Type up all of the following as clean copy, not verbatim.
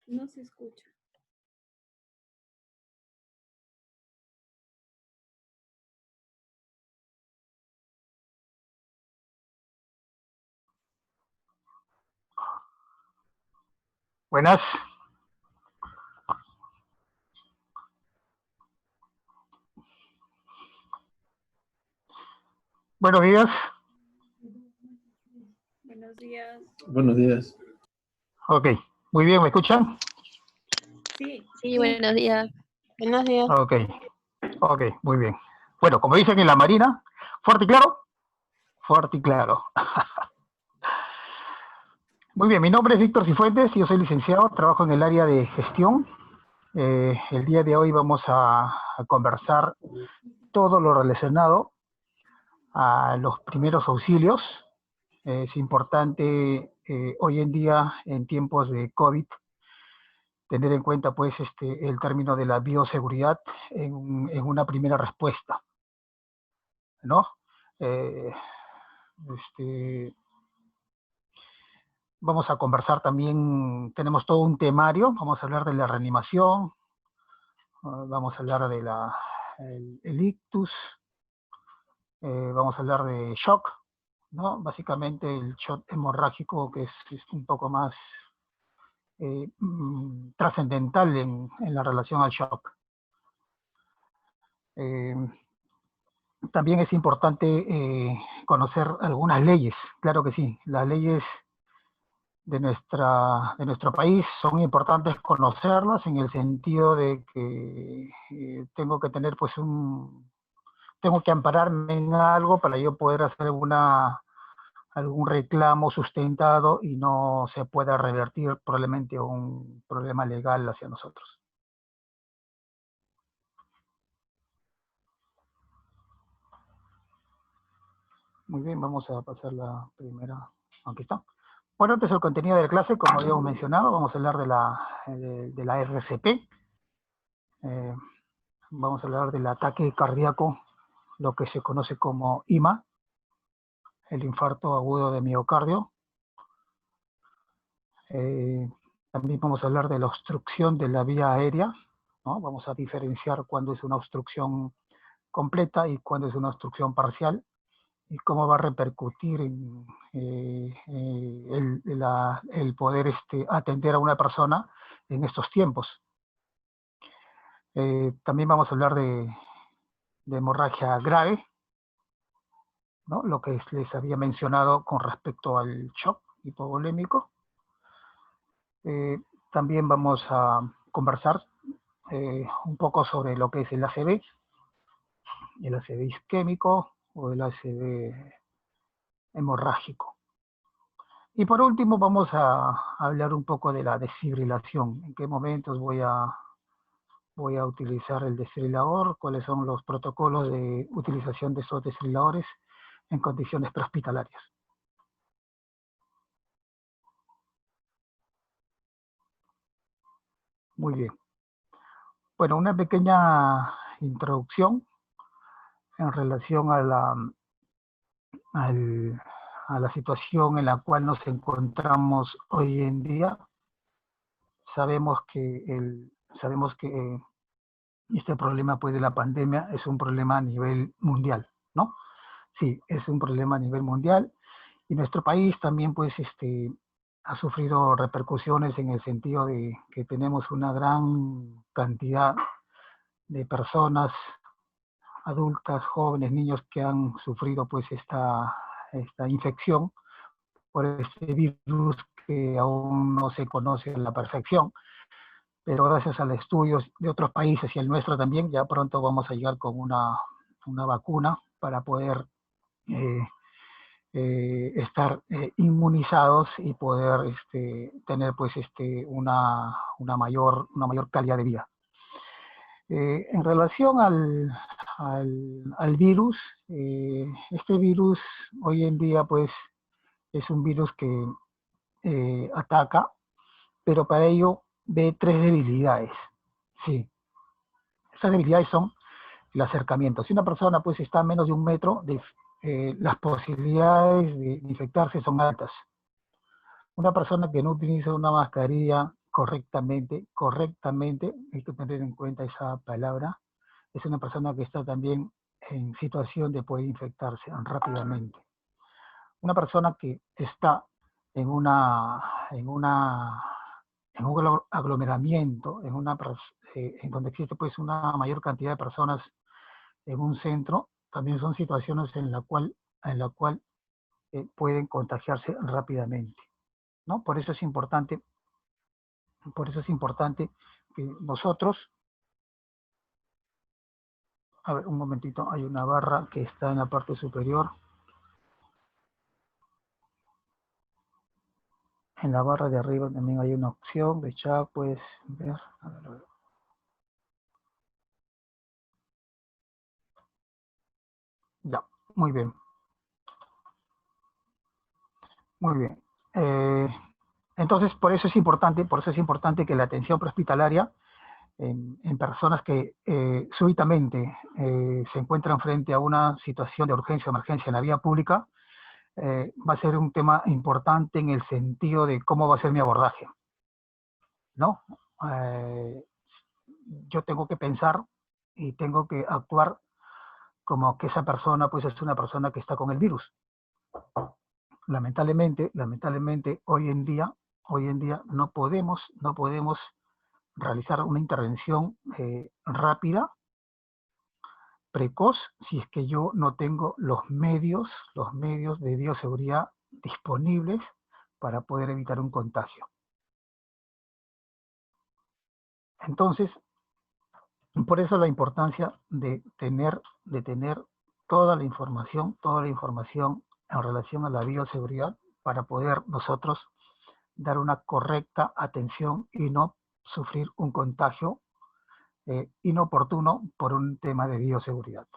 No se escucha. Buenas. Buenos días. Buenos días. Buenos días. Ok, muy bien, ¿me escuchan? Sí. Sí, buenos días. Buenos días. Ok, ok, muy bien. Bueno, como dicen en la Marina, fuerte y claro. Fuerte y claro. Muy bien, mi nombre es Víctor Cifuentes, yo soy licenciado, trabajo en el área de gestión. El día de hoy vamos a conversar todo lo relacionado a los primeros auxilios. Es importante hoy en día, en tiempos de COVID, tener en cuenta pues el término de la bioseguridad en una primera respuesta, ¿no? Vamos a conversar también, tenemos todo un temario, vamos a hablar de la reanimación, vamos a hablar de el ictus, vamos a hablar de shock, ¿no? Básicamente el shock hemorrágico, que es un poco más trascendental en la relación al shock. También es importante conocer algunas leyes, claro que sí, las leyes de nuestro país son importantes conocerlas en el sentido de que tengo que tener pues tengo que ampararme en algo para yo poder hacer algún reclamo sustentado y no se pueda revertir probablemente un problema legal hacia nosotros. Muy bien, vamos a pasar la primera. Aquí está. Bueno, antes el contenido de la clase, como habíamos mencionado, vamos a hablar de la RCP. Vamos a hablar del ataque cardíaco, lo que se conoce como IMA, el infarto agudo de miocardio. También vamos a hablar de la obstrucción de la vía aérea, ¿no? Vamos a diferenciar cuándo es una obstrucción completa y cuándo es una obstrucción parcial, y cómo va a repercutir en el poder atender a una persona en estos tiempos. También vamos a hablar de hemorragia grave, ¿no? Lo que les había mencionado con respecto al shock hipovolémico. También vamos a conversar un poco sobre lo que es el ACV isquémico o el ACV hemorrágico. Y por último vamos a hablar un poco de la desfibrilación, en qué momentos voy a utilizar el desfibrilador, cuáles son los protocolos de utilización de esos desfibriladores en condiciones prehospitalarias. Muy bien. Bueno, una pequeña introducción en relación a la situación en la cual nos encontramos hoy en día. Sabemos que este problema pues, de la pandemia es un problema a nivel mundial, ¿no? Sí, es un problema a nivel mundial, y nuestro país también pues ha sufrido repercusiones en el sentido de que tenemos una gran cantidad de personas adultas, jóvenes, niños que han sufrido pues esta infección por este virus que aún no se conoce a la perfección, pero gracias a los estudios de otros países y el nuestro también, ya pronto vamos a llegar con una vacuna para poder estar inmunizados y poder tener pues una mayor calidad de vida. En relación al virus, este virus hoy en día pues es un virus que ataca, pero para ello ve tres debilidades. Sí, esas debilidades son el acercamiento. Si una persona pues está a menos de 1 metro, las posibilidades de infectarse son altas. Una persona que no utiliza una mascarilla correctamente, hay que tener en cuenta esa palabra, es una persona que está también en situación de poder infectarse rápidamente. Una persona que está en un aglomeramiento, en donde existe pues una mayor cantidad de personas en un centro, también son situaciones en la cual pueden contagiarse rápidamente, ¿no? Por eso es importante que nosotros, a ver, un momentito, hay una barra que está en la parte superior. En la barra de arriba también hay una opción de chat, puedes ver. A ver. Ya, muy bien. Muy bien. Entonces, por eso es importante que la atención prehospitalaria en personas que súbitamente se encuentran frente a una situación de urgencia o emergencia en la vía pública, va a ser un tema importante en el sentido de cómo va a ser mi abordaje, ¿no? Yo tengo que pensar y tengo que actuar como que esa persona pues es una persona que está con el virus. Lamentablemente, hoy en día no podemos realizar una intervención rápida, precoz, si es que yo no tengo los medios de bioseguridad disponibles para poder evitar un contagio. Entonces, por eso la importancia de tener toda la información en relación a la bioseguridad para poder nosotros dar una correcta atención y no sufrir un contagio inoportuno por un tema de bioseguridad.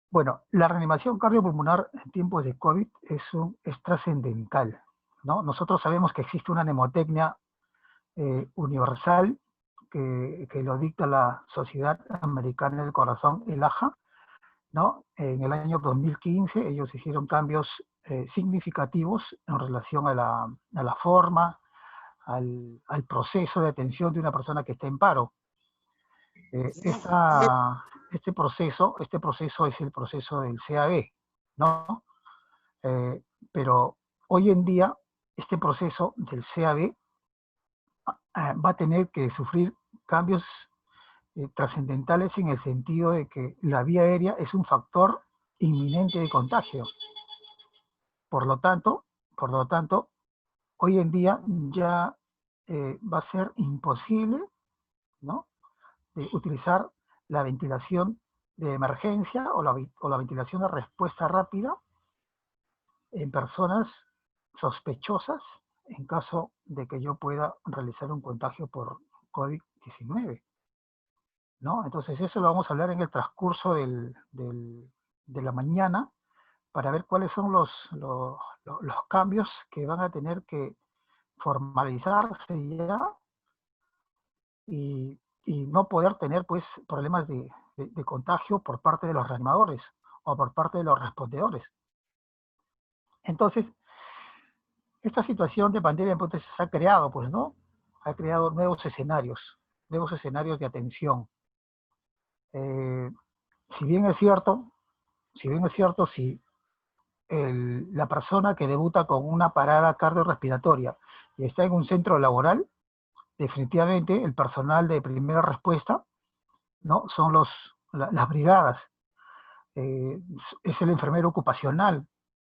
Bueno, la reanimación cardiopulmonar en tiempos de COVID es trascendental, ¿no? Nosotros sabemos que existe una mnemotecnia universal que lo dicta la Sociedad Americana del Corazón, el AHA, ¿no? En el año 2015 ellos hicieron cambios significativos en relación a la forma, al proceso de atención de una persona que está en paro. Este proceso es el proceso del CAB, ¿no? Pero hoy en día este proceso del CAB va a tener que sufrir cambios trascendentales en el sentido de que la vía aérea es un factor inminente de contagio. Por lo tanto, hoy en día ya va a ser imposible, ¿no?, de utilizar la ventilación de emergencia o la ventilación de respuesta rápida en personas sospechosas en caso de que yo pueda realizar un contagio por COVID-19, ¿no? Entonces eso lo vamos a hablar en el transcurso de la mañana para ver cuáles son los cambios que van a tener que formalizarse ya y no poder tener pues problemas de contagio por parte de los reanimadores o por parte de los respondedores. Entonces, esta situación de pandemia pues, ha creado, pues, ¿no? Ha creado nuevos escenarios de atención. Si bien es cierto, si la persona que debuta con una parada cardiorrespiratoria y está en un centro laboral, definitivamente el personal de primera respuesta, ¿no?, son las brigadas. es el enfermero ocupacional,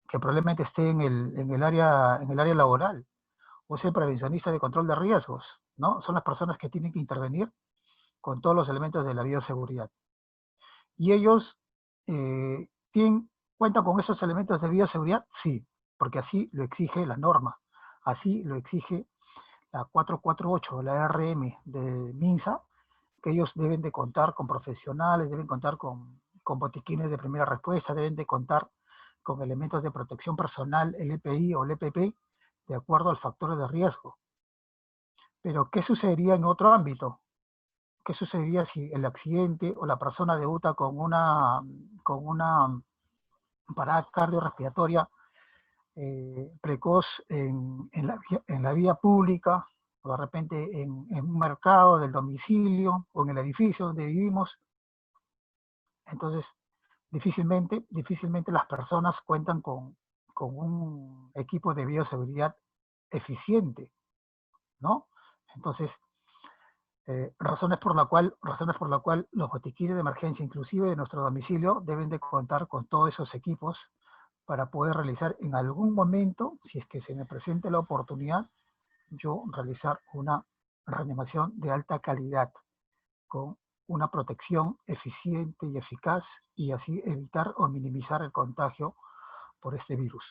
que probablemente esté en el área laboral, o es el prevencionista de control de riesgos, ¿no? Son las personas que tienen que intervenir con todos los elementos de la bioseguridad. Y ellos cuentan con esos elementos de bioseguridad, sí, porque así lo exige la norma, así lo exige la 448, la RM de MINSA, que ellos deben de contar con profesionales, deben contar con botiquines de primera respuesta, deben de contar con elementos de protección personal, el EPI o el EPP, de acuerdo al factor de riesgo. Pero, ¿qué sucedería en otro ámbito? ¿Qué sucedería si el accidente o la persona debuta con una parada cardiorrespiratoria precoz en la vía pública, o de repente en un mercado del domicilio o en el edificio donde vivimos? Entonces, difícilmente las personas cuentan con un equipo de bioseguridad eficiente, ¿no? Entonces, razones por la cual los botiquines de emergencia, inclusive de nuestro domicilio, deben de contar con todos esos equipos para poder realizar en algún momento, si es que se me presente la oportunidad, yo realizar una reanimación de alta calidad, con una protección eficiente y eficaz, y así evitar o minimizar el contagio por este virus.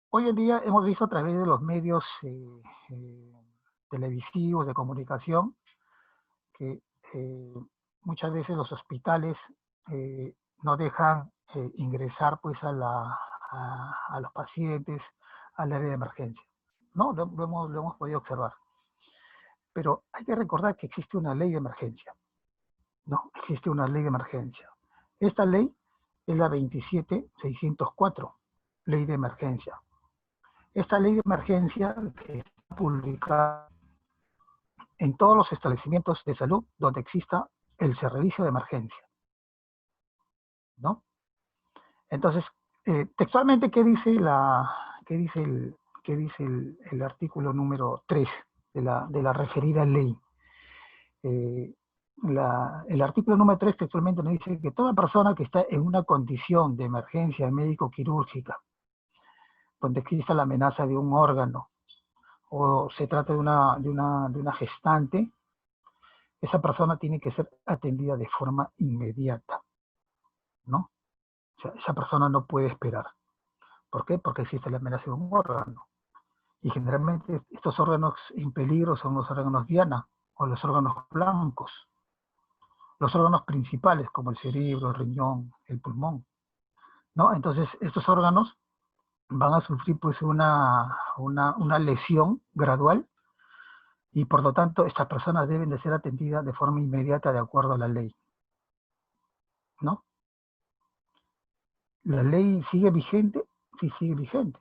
Hoy en día hemos visto a través de los medios televisivos de comunicación que muchas veces los hospitales no dejan ingresar pues a los pacientes al área de emergencia. No, lo hemos podido observar. Pero hay que recordar que existe una ley de emergencia. No, existe una ley de emergencia. Esta ley es la 27604, ley de emergencia. Esta ley de emergencia que está publicada en todos los establecimientos de salud donde exista el servicio de emergencia, ¿no? Entonces, textualmente, ¿qué dice el artículo número 3 de la referida ley? El artículo número 3 textualmente nos dice que toda persona que está en una condición de emergencia médico-quirúrgica, donde exista la amenaza de un órgano, o se trata de una gestante, esa persona tiene que ser atendida de forma inmediata, ¿no? O sea, esa persona no puede esperar. ¿Por qué? Porque existe la amenaza de un órgano. Y generalmente estos órganos en peligro son los órganos diana, o los órganos blancos, los órganos principales como el cerebro, el riñón, el pulmón, ¿no? Entonces estos órganos van a sufrir pues una lesión gradual, y por lo tanto estas personas deben de ser atendidas de forma inmediata de acuerdo a la ley, ¿no? ¿La ley sigue vigente? Sí, sigue vigente.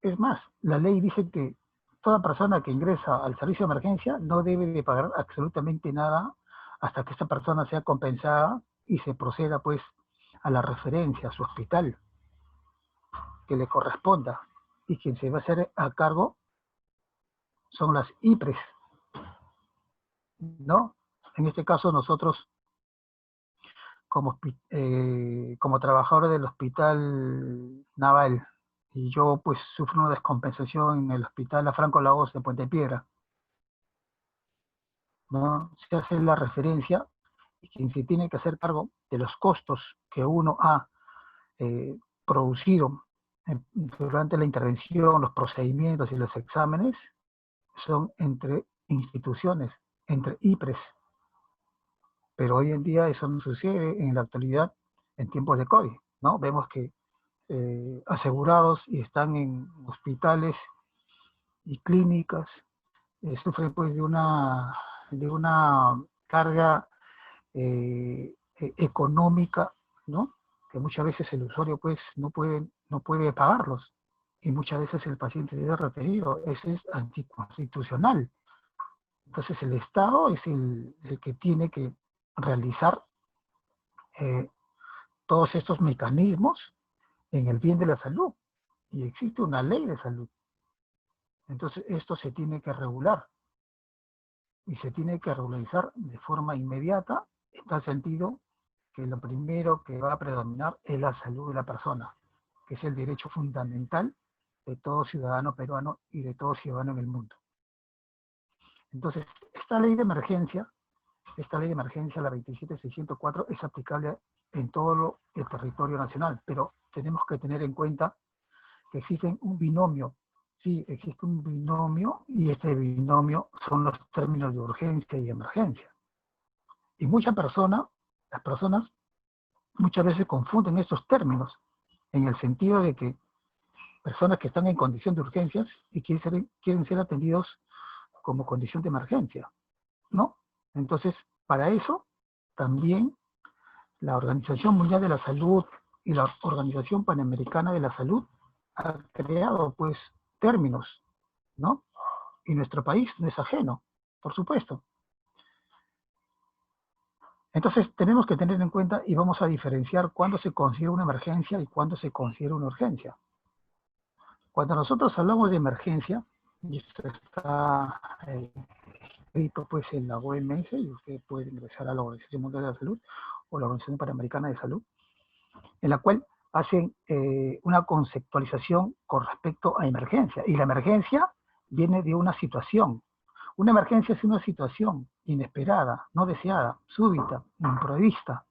Es más, la ley dice que toda persona que ingresa al servicio de emergencia no debe de pagar absolutamente nada hasta que esta persona sea compensada y se proceda pues a la referencia a su hospital que le corresponda. Y quien se va a hacer a cargo son las IPRES, ¿no? En este caso nosotros, como trabajadores del Hospital Naval, y yo pues sufro una descompensación en el Hospital La Franco Lagos de Puente Piedra, ¿no? Se hace la referencia, y quien se tiene que hacer cargo de los costos que uno ha producido durante la intervención, los procedimientos y los exámenes, son entre instituciones, entre IPRES. Pero hoy en día eso no sucede en la actualidad en tiempos de COVID, ¿no? Vemos que asegurados y están en hospitales y clínicas sufren pues de una carga económica, ¿no? Que muchas veces el usuario pues no puede pagarlos, y muchas veces el paciente debe retenido. Eso es anticonstitucional. Entonces el Estado es el que tiene que realizar todos estos mecanismos en el bien de la salud, y existe una ley de salud. Entonces esto se tiene que regular y se tiene que regularizar de forma inmediata, en tal sentido que lo primero que va a predominar es la salud de la persona, que es el derecho fundamental de todo ciudadano peruano y de todo ciudadano en el mundo. Entonces, esta ley de emergencia, la 27604, es aplicable en todo el territorio nacional, pero tenemos que tener en cuenta que existe un binomio. Sí, existe un binomio, y este binomio son los términos de urgencia y emergencia. Y las personas muchas veces confunden estos términos, en el sentido de que personas que están en condición de urgencias y quieren ser atendidos como condición de emergencia, ¿no? Entonces, para eso, también la Organización Mundial de la Salud y la Organización Panamericana de la Salud han creado, pues, términos, ¿no? Y nuestro país no es ajeno, por supuesto. Entonces, tenemos que tener en cuenta y vamos a diferenciar cuándo se considera una emergencia y cuándo se considera una urgencia. Cuando nosotros hablamos de emergencia, y esto está escrito pues en la OMS, y usted puede ingresar a la Organización Mundial de la Salud o la Organización Panamericana de Salud, en la cual hacen una conceptualización con respecto a emergencia. Y la emergencia viene de una situación. Una emergencia es una situación inesperada, no deseada, súbita, imprevista,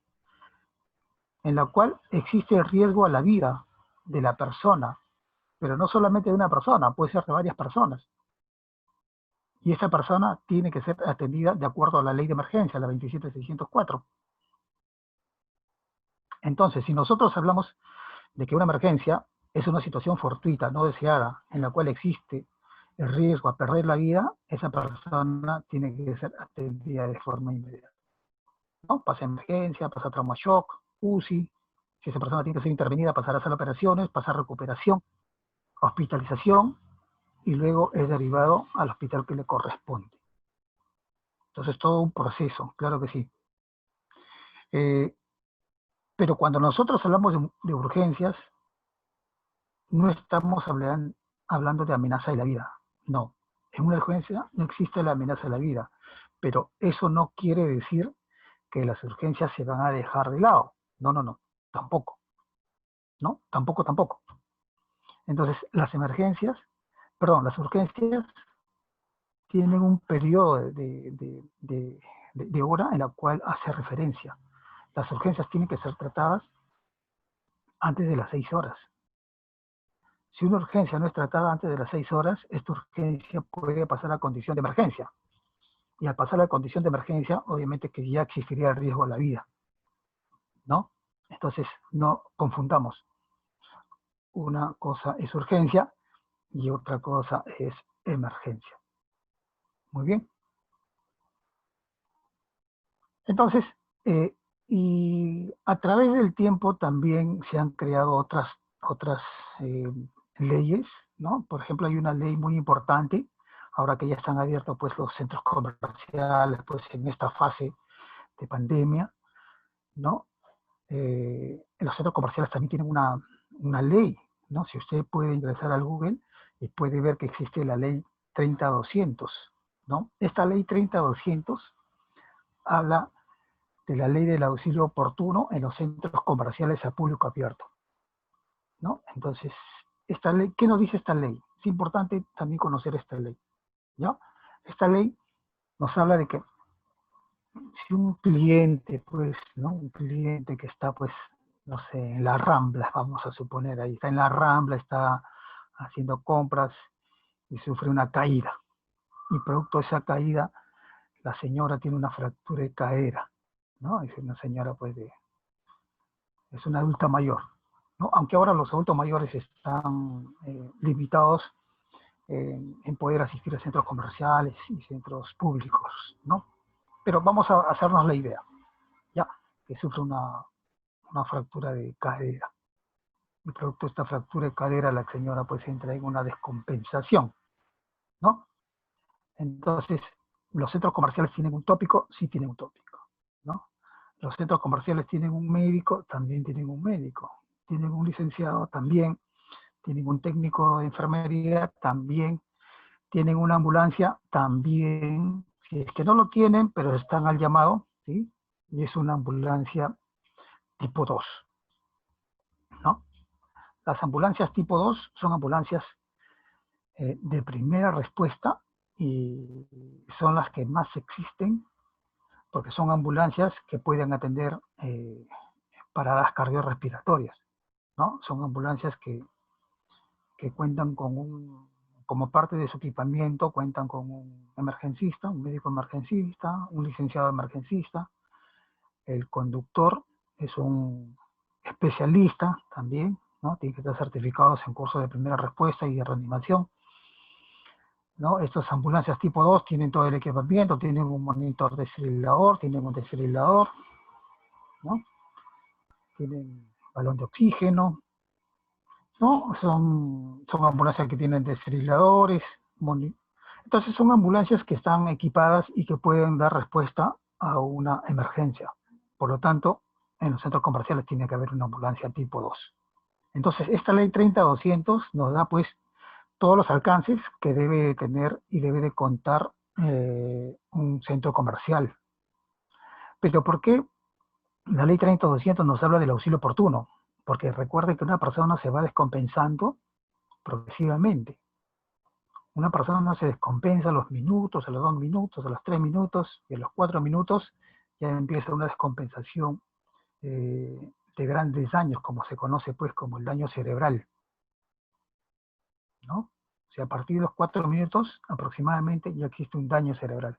en la cual existe el riesgo a la vida de la persona, pero no solamente de una persona, puede ser de varias personas. Y esa persona tiene que ser atendida de acuerdo a la ley de emergencia, la 27604. Entonces, si nosotros hablamos de que una emergencia es una situación fortuita, no deseada, en la cual existe el riesgo a perder la vida, esa persona tiene que ser atendida de forma inmediata, ¿no? Pasa emergencia, pasa trauma shock, UCI, si esa persona tiene que ser intervenida, pasará a hacer operaciones, pasa recuperación, hospitalización, y luego es derivado al hospital que le corresponde. Entonces, todo un proceso, claro que sí. Pero cuando nosotros hablamos de urgencias, no estamos hablando de amenaza de la vida, no. En una urgencia no existe la amenaza de la vida, pero eso no quiere decir que las urgencias se van a dejar de lado. No, no, no, tampoco. ¿No? Tampoco, tampoco. Entonces, las urgencias tienen un periodo de hora en la cual hace referencia. Las urgencias tienen que ser tratadas antes de las 6 horas. Si una urgencia no es tratada antes de las 6 horas, esta urgencia puede pasar a condición de emergencia. Y al pasar a la condición de emergencia, obviamente que ya existiría el riesgo a la vida, ¿no? Entonces, no confundamos. Una cosa es urgencia y otra cosa es emergencia. Muy bien. Entonces, y a través del tiempo también se han creado otras leyes, ¿no? Por ejemplo, hay una ley muy importante, ahora que ya están abiertos pues los centros comerciales, pues en esta fase de pandemia, ¿no? Los centros comerciales también tienen una ley, ¿no? Si usted puede ingresar al Google y puede ver que existe la ley 30200, ¿no? Esta ley 30200 habla de la ley del auxilio oportuno en los centros comerciales a público abierto, ¿no? Entonces, esta ley, ¿qué nos dice esta ley? Es importante también conocer esta ley, ¿no? Esta ley nos habla de que si un cliente, pues, ¿no? Un cliente que está, pues, no sé, en la Rambla, vamos a suponer, ahí está en la Rambla, está haciendo compras y sufre una caída. Y producto de esa caída, la señora tiene una fractura de cadera, ¿no? Es una señora, pues, es una adulta mayor, ¿no? Aunque ahora los adultos mayores están limitados en poder asistir a centros comerciales y centros públicos, ¿no? Pero vamos a hacernos la idea, ya, que sufre una fractura de cadera. Y producto de esta fractura de cadera, la señora pues entra en una descompensación, ¿no? Entonces, los centros comerciales tienen un tópico, sí tienen un tópico, ¿no? Los centros comerciales tienen un médico, también tienen un médico. Tienen un licenciado, también. Tienen un técnico de enfermería, también. tienen una ambulancia, también, si es que no lo tienen, pero están al llamado, ¿sí? Y es una ambulancia tipo 2, ¿no? Las ambulancias tipo 2 son ambulancias de primera respuesta y son las que más existen porque son ambulancias que pueden atender paradas cardiorrespiratorias, ¿no? Son ambulancias que cuentan como parte de su equipamiento, cuentan con un emergencista, un médico emergencista, un licenciado emergencista. El conductor es un especialista también, ¿no? Tiene que estar certificados en cursos de primera respuesta y de reanimación, ¿no? Estas ambulancias tipo 2 tienen todo el equipamiento, tienen un monitor desfibrilador, tienen un desfibrilador, ¿no? Tienen balón de oxígeno, ¿no? Son ambulancias que tienen desfibriladores. Entonces son ambulancias que están equipadas y que pueden dar respuesta a una emergencia. Por lo tanto, en los centros comerciales tiene que haber una ambulancia tipo 2. Entonces, esta ley 30-200 nos da pues todos los alcances que debe tener y debe de contar un centro comercial. Pero ¿por qué la ley 30-200 nos habla del auxilio oportuno? Porque recuerde que una persona se va descompensando progresivamente. Una persona se descompensa a los minutos, a los 2 minutos, a los 3 minutos, y a los 4 minutos ya empieza una descompensación de grandes daños, como se conoce pues como el daño cerebral, ¿no? O sea, a partir de los 4 minutos aproximadamente ya existe un daño cerebral.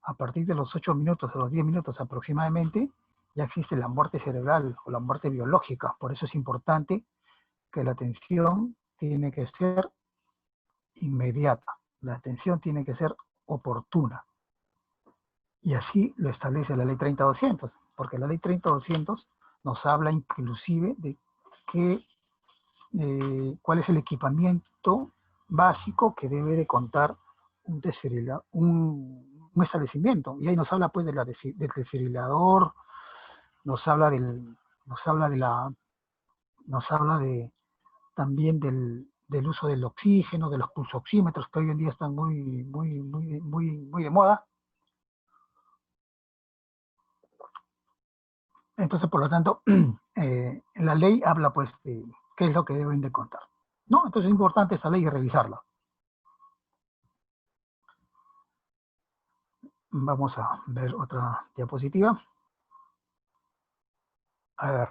A partir de los 8 minutos o los 10 minutos aproximadamente ya existe la muerte cerebral o la muerte biológica. Por eso es importante que la atención tiene que ser inmediata. La atención tiene que ser oportuna. Y así lo establece la ley 30-200, porque la ley 30-200 nos habla inclusive de cuál es el equipamiento básico que debe de contar un establecimiento. Y ahí nos habla pues del desfibrilador, nos habla también del uso del oxígeno, de los pulsoxímetros que hoy en día están muy de moda. Entonces, por lo tanto, la ley habla pues de qué es lo que deben de contar, ¿no? Entonces es importante esa ley y revisarla. Vamos a ver otra diapositiva. A ver.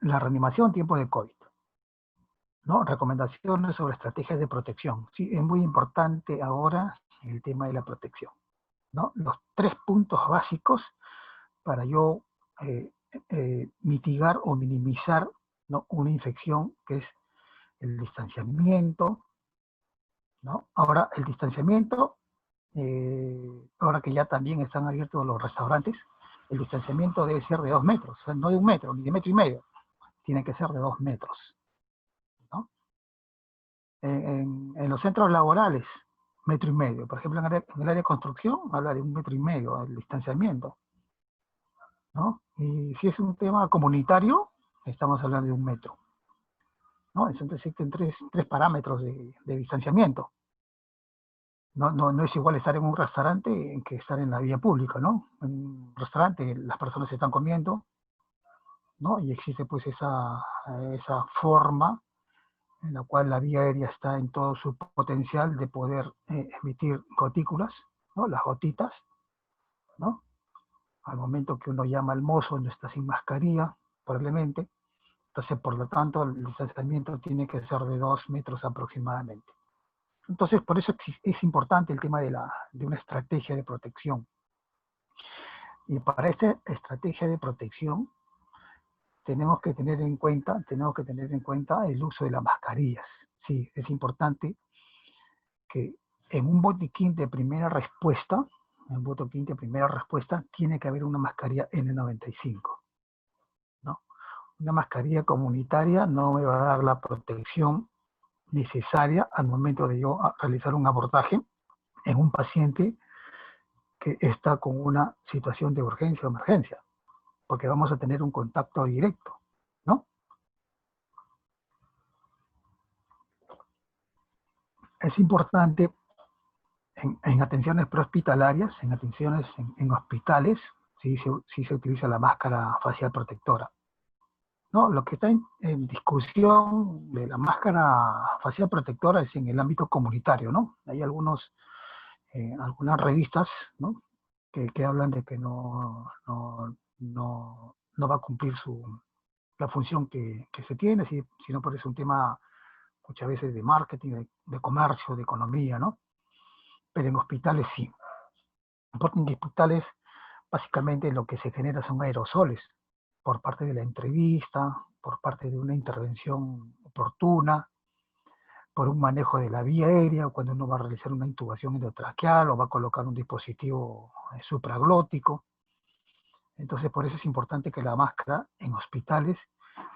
La reanimación en tiempo de COVID, ¿no? Recomendaciones sobre estrategias de protección. Sí, es muy importante ahora el tema de la protección, ¿no? Los 3 puntos básicos para yo mitigar o minimizar, ¿no?, una infección, que es el distanciamiento, ¿no? Ahora, el distanciamiento, ahora que ya también están abiertos los restaurantes, el distanciamiento debe ser de 2 metros, o sea, no de 1 metro, ni de 1,5 metros, tiene que ser de 2 metros, ¿no? En los centros laborales, 1,5 metros. Por ejemplo, en el área de construcción, habla de 1,5 metros, el distanciamiento, ¿no? Y si es un tema comunitario, estamos hablando de 1 metro, ¿no? Entonces existen tres parámetros de distanciamiento. No es igual estar en un restaurante que estar en la vía pública, ¿no? En un restaurante las personas están comiendo, ¿no? Y existe pues esa forma en la cual la vía aérea está en todo su potencial de poder emitir gotículas, ¿no? Las gotitas, ¿no? Al momento que uno llama al mozo no está sin mascarilla, probablemente. Entonces, por lo tanto, el distanciamiento tiene que ser de 2 metros aproximadamente. Entonces, por eso es importante el tema de una estrategia de protección. Y para esta estrategia de protección tenemos que tener en cuenta el uso de las mascarillas. Sí, es importante que en un botiquín de primera respuesta, tiene que haber una mascarilla N95, ¿no? Una mascarilla comunitaria no me va a dar la protección necesaria al momento de yo realizar un abordaje en un paciente que está con una situación de urgencia o emergencia, porque vamos a tener un contacto directo, ¿no? es importante en atenciones prehospitalarias, en atenciones en hospitales, sí se utiliza la máscara facial protectora. No, lo que está en discusión de la máscara facial protectora es en el ámbito comunitario, ¿no? Hay algunas revistas, ¿no? que hablan de que no va a cumplir la función que se tiene, sino por eso un tema muchas veces de marketing, de comercio, de economía, ¿no? Pero en hospitales sí. Porque en hospitales básicamente lo que se genera son aerosoles por parte de la entrevista, por parte de una intervención oportuna, por un manejo de la vía aérea, o cuando uno va a realizar una intubación endotraqueal o va a colocar un dispositivo supraglótico. Entonces, por eso es importante que la máscara en hospitales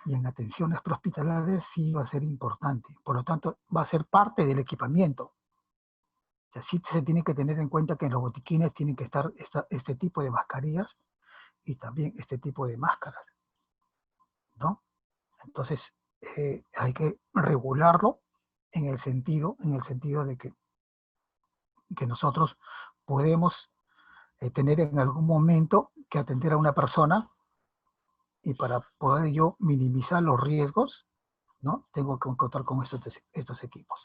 y en atenciones prehospitalarias sí va a ser importante. Por lo tanto, va a ser parte del equipamiento. O sea, sí se tiene que tener en cuenta que en los botiquines tienen que estar este tipo de mascarillas y también este tipo de máscaras, ¿no? Entonces, hay que regularlo en el sentido de que nosotros podemos tener en algún momento que atender a una persona, y para poder yo minimizar los riesgos, ¿no? Tengo que contar con estos equipos,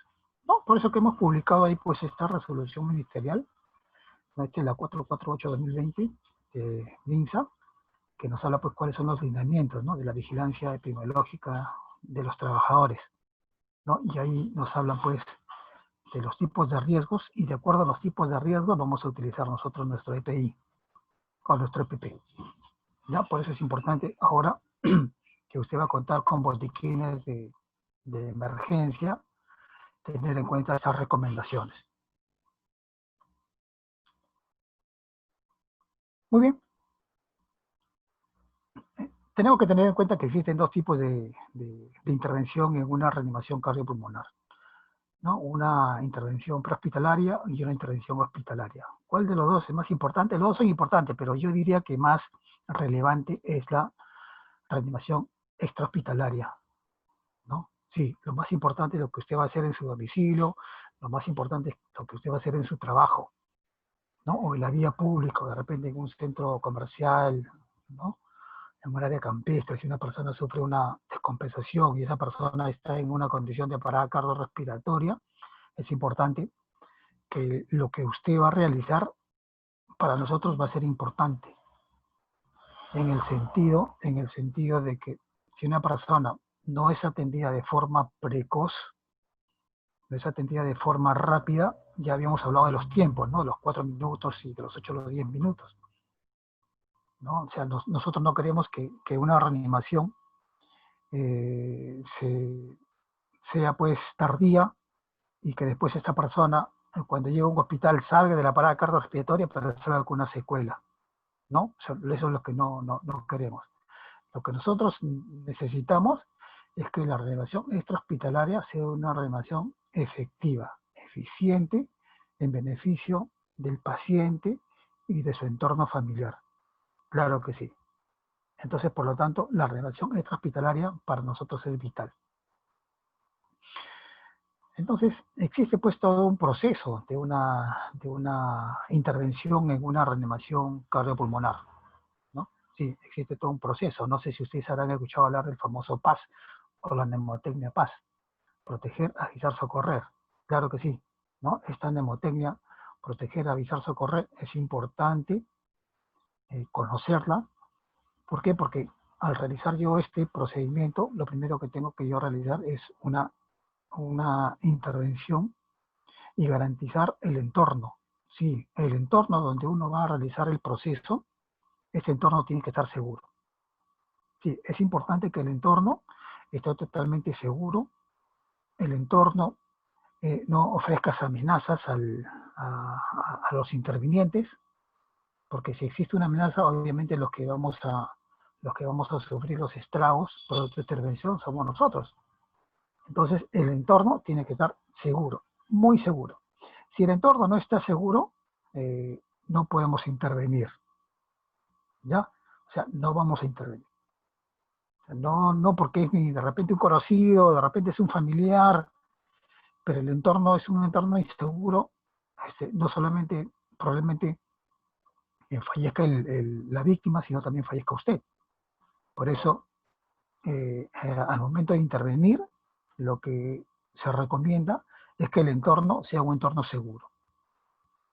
¿no? Por eso que hemos publicado ahí pues esta resolución ministerial, ¿no? Esta es la 448-2020 de MINSA, que nos habla pues cuáles son los lineamientos, ¿no? De la vigilancia epidemiológica de los trabajadores, ¿no? Y ahí nos hablan pues de los tipos de riesgos, y de acuerdo a los tipos de riesgos vamos a utilizar nosotros nuestro EPI o nuestro EPP. ¿Ya? Por eso es importante ahora que usted va a contar con botiquines de emergencia, tener en cuenta esas recomendaciones. Muy bien. Tenemos que tener en cuenta que existen dos tipos de intervención en una reanimación cardiopulmonar, ¿no? Una intervención prehospitalaria y una intervención hospitalaria. ¿Cuál de los dos es más importante? Los dos son importantes, pero yo diría que más relevante es la reanimación extrahospitalaria, ¿no? Sí, lo más importante es lo que usted va a hacer en su domicilio, lo más importante es lo que usted va a hacer en su trabajo, ¿no? O en la vía pública, o de repente en un centro comercial, ¿no? En un área campestre, si una persona sufre una descompensación y esa persona está en una condición de parada cardiorrespiratoria, es importante que lo que usted va a realizar para nosotros va a ser importante, en el sentido de que si una persona no es atendida de forma precoz, no es atendida de forma rápida, ya habíamos hablado de los tiempos, ¿no? De los 4 minutos y de los 8 a los 10 minutos, ¿no? O sea, nosotros no queremos que una reanimación sea pues tardía, y que después esta persona, cuando llegue a un hospital, salga de la parada cardiorrespiratoria pero salga con una secuela, ¿no? O sea, eso es lo que no queremos. Lo que nosotros necesitamos es que la reanimación extrahospitalaria sea una reanimación efectiva, eficiente, en beneficio del paciente y de su entorno familiar. Claro que sí. Entonces, por lo tanto, la reanimación extrahospitalaria para nosotros es vital. Entonces, existe pues todo un proceso de una intervención en una reanimación cardiopulmonar, ¿no? Sí, existe todo un proceso. No sé si ustedes habrán escuchado hablar del famoso PAS o la mnemotecnia PAS. Proteger, avisar, socorrer. Claro que sí, ¿no? Esta mnemotecnia, proteger, avisar, socorrer, es importante conocerla. ¿Por qué? Porque al realizar yo este procedimiento, lo primero que tengo que yo realizar es una intervención y garantizar el entorno. Sí, el entorno donde uno va a realizar el proceso, ese entorno tiene que estar seguro. Sí, es importante que el entorno esté totalmente seguro, el entorno no ofrezca amenazas a los intervinientes, porque si existe una amenaza, obviamente los que vamos a sufrir los estragos por otra intervención somos nosotros. Entonces, el entorno tiene que estar seguro, muy seguro. Si el entorno no está seguro, no podemos intervenir, ¿ya? O sea, no vamos a intervenir. O sea, no porque es de repente un conocido, de repente es un familiar, pero el entorno es un entorno inseguro, no solamente probablemente fallezca la víctima, sino también fallezca usted. Por eso, al momento de intervenir, lo que se recomienda es que el entorno sea un entorno seguro.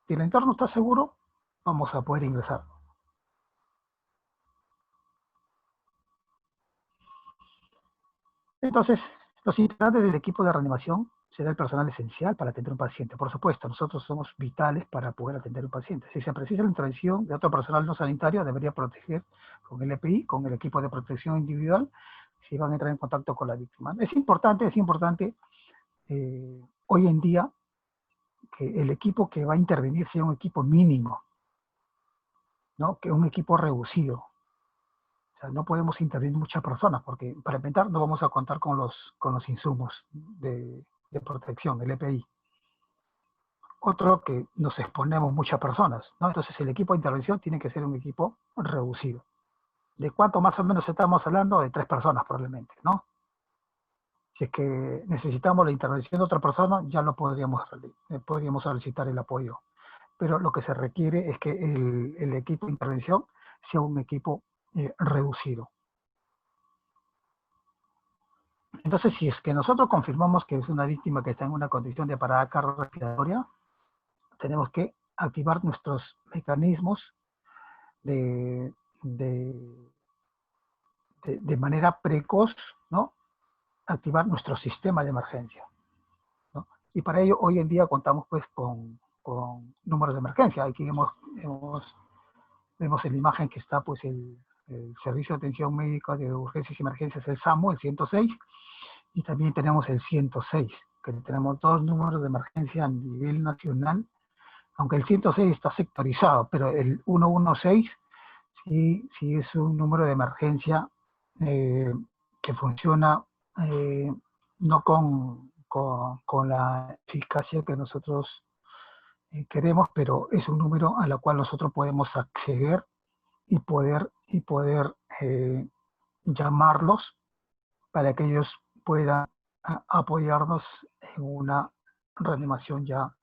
Si el entorno está seguro, vamos a poder ingresar. Entonces, los integrantes del equipo de reanimación será el personal esencial para atender a un paciente. Por supuesto, nosotros somos vitales para poder atender a un paciente. Si se precisa la intervención de otro personal no sanitario, debería proteger con el EPI, con el equipo de protección individual, si van a entrar en contacto con la víctima. Es importante hoy en día que el equipo que va a intervenir sea un equipo mínimo, ¿no? Que un equipo reducido. O sea, no podemos intervenir muchas personas, porque para empezar no vamos a contar con los insumos de protección, el EPI. Otro, que nos exponemos muchas personas, ¿no? Entonces el equipo de intervención tiene que ser un equipo reducido. ¿De cuánto más o menos estamos hablando? De 3 personas probablemente, ¿no? Si es que necesitamos la intervención de otra persona, ya lo podríamos solicitar el apoyo. Pero lo que se requiere es que el equipo de intervención sea un equipo reducido. Entonces, si es que nosotros confirmamos que es una víctima que está en una condición de parada cardiorrespiratoria, tenemos que activar nuestros mecanismos de manera precoz, ¿no? Activar nuestro sistema de emergencia, ¿no? Y para ello, hoy en día contamos pues con números de emergencia. Aquí vemos en la imagen que está pues el Servicio de Atención Médica de Urgencias y Emergencias, el SAMU, el 106, y también tenemos el 106, que tenemos 2 números de emergencia a nivel nacional, aunque el 106 está sectorizado, pero el 116 sí es un número de emergencia que funciona no con la eficacia que nosotros queremos, pero es un número al cual nosotros podemos acceder y poder llamarlos para que ellos puedan apoyarnos en una reanimación ya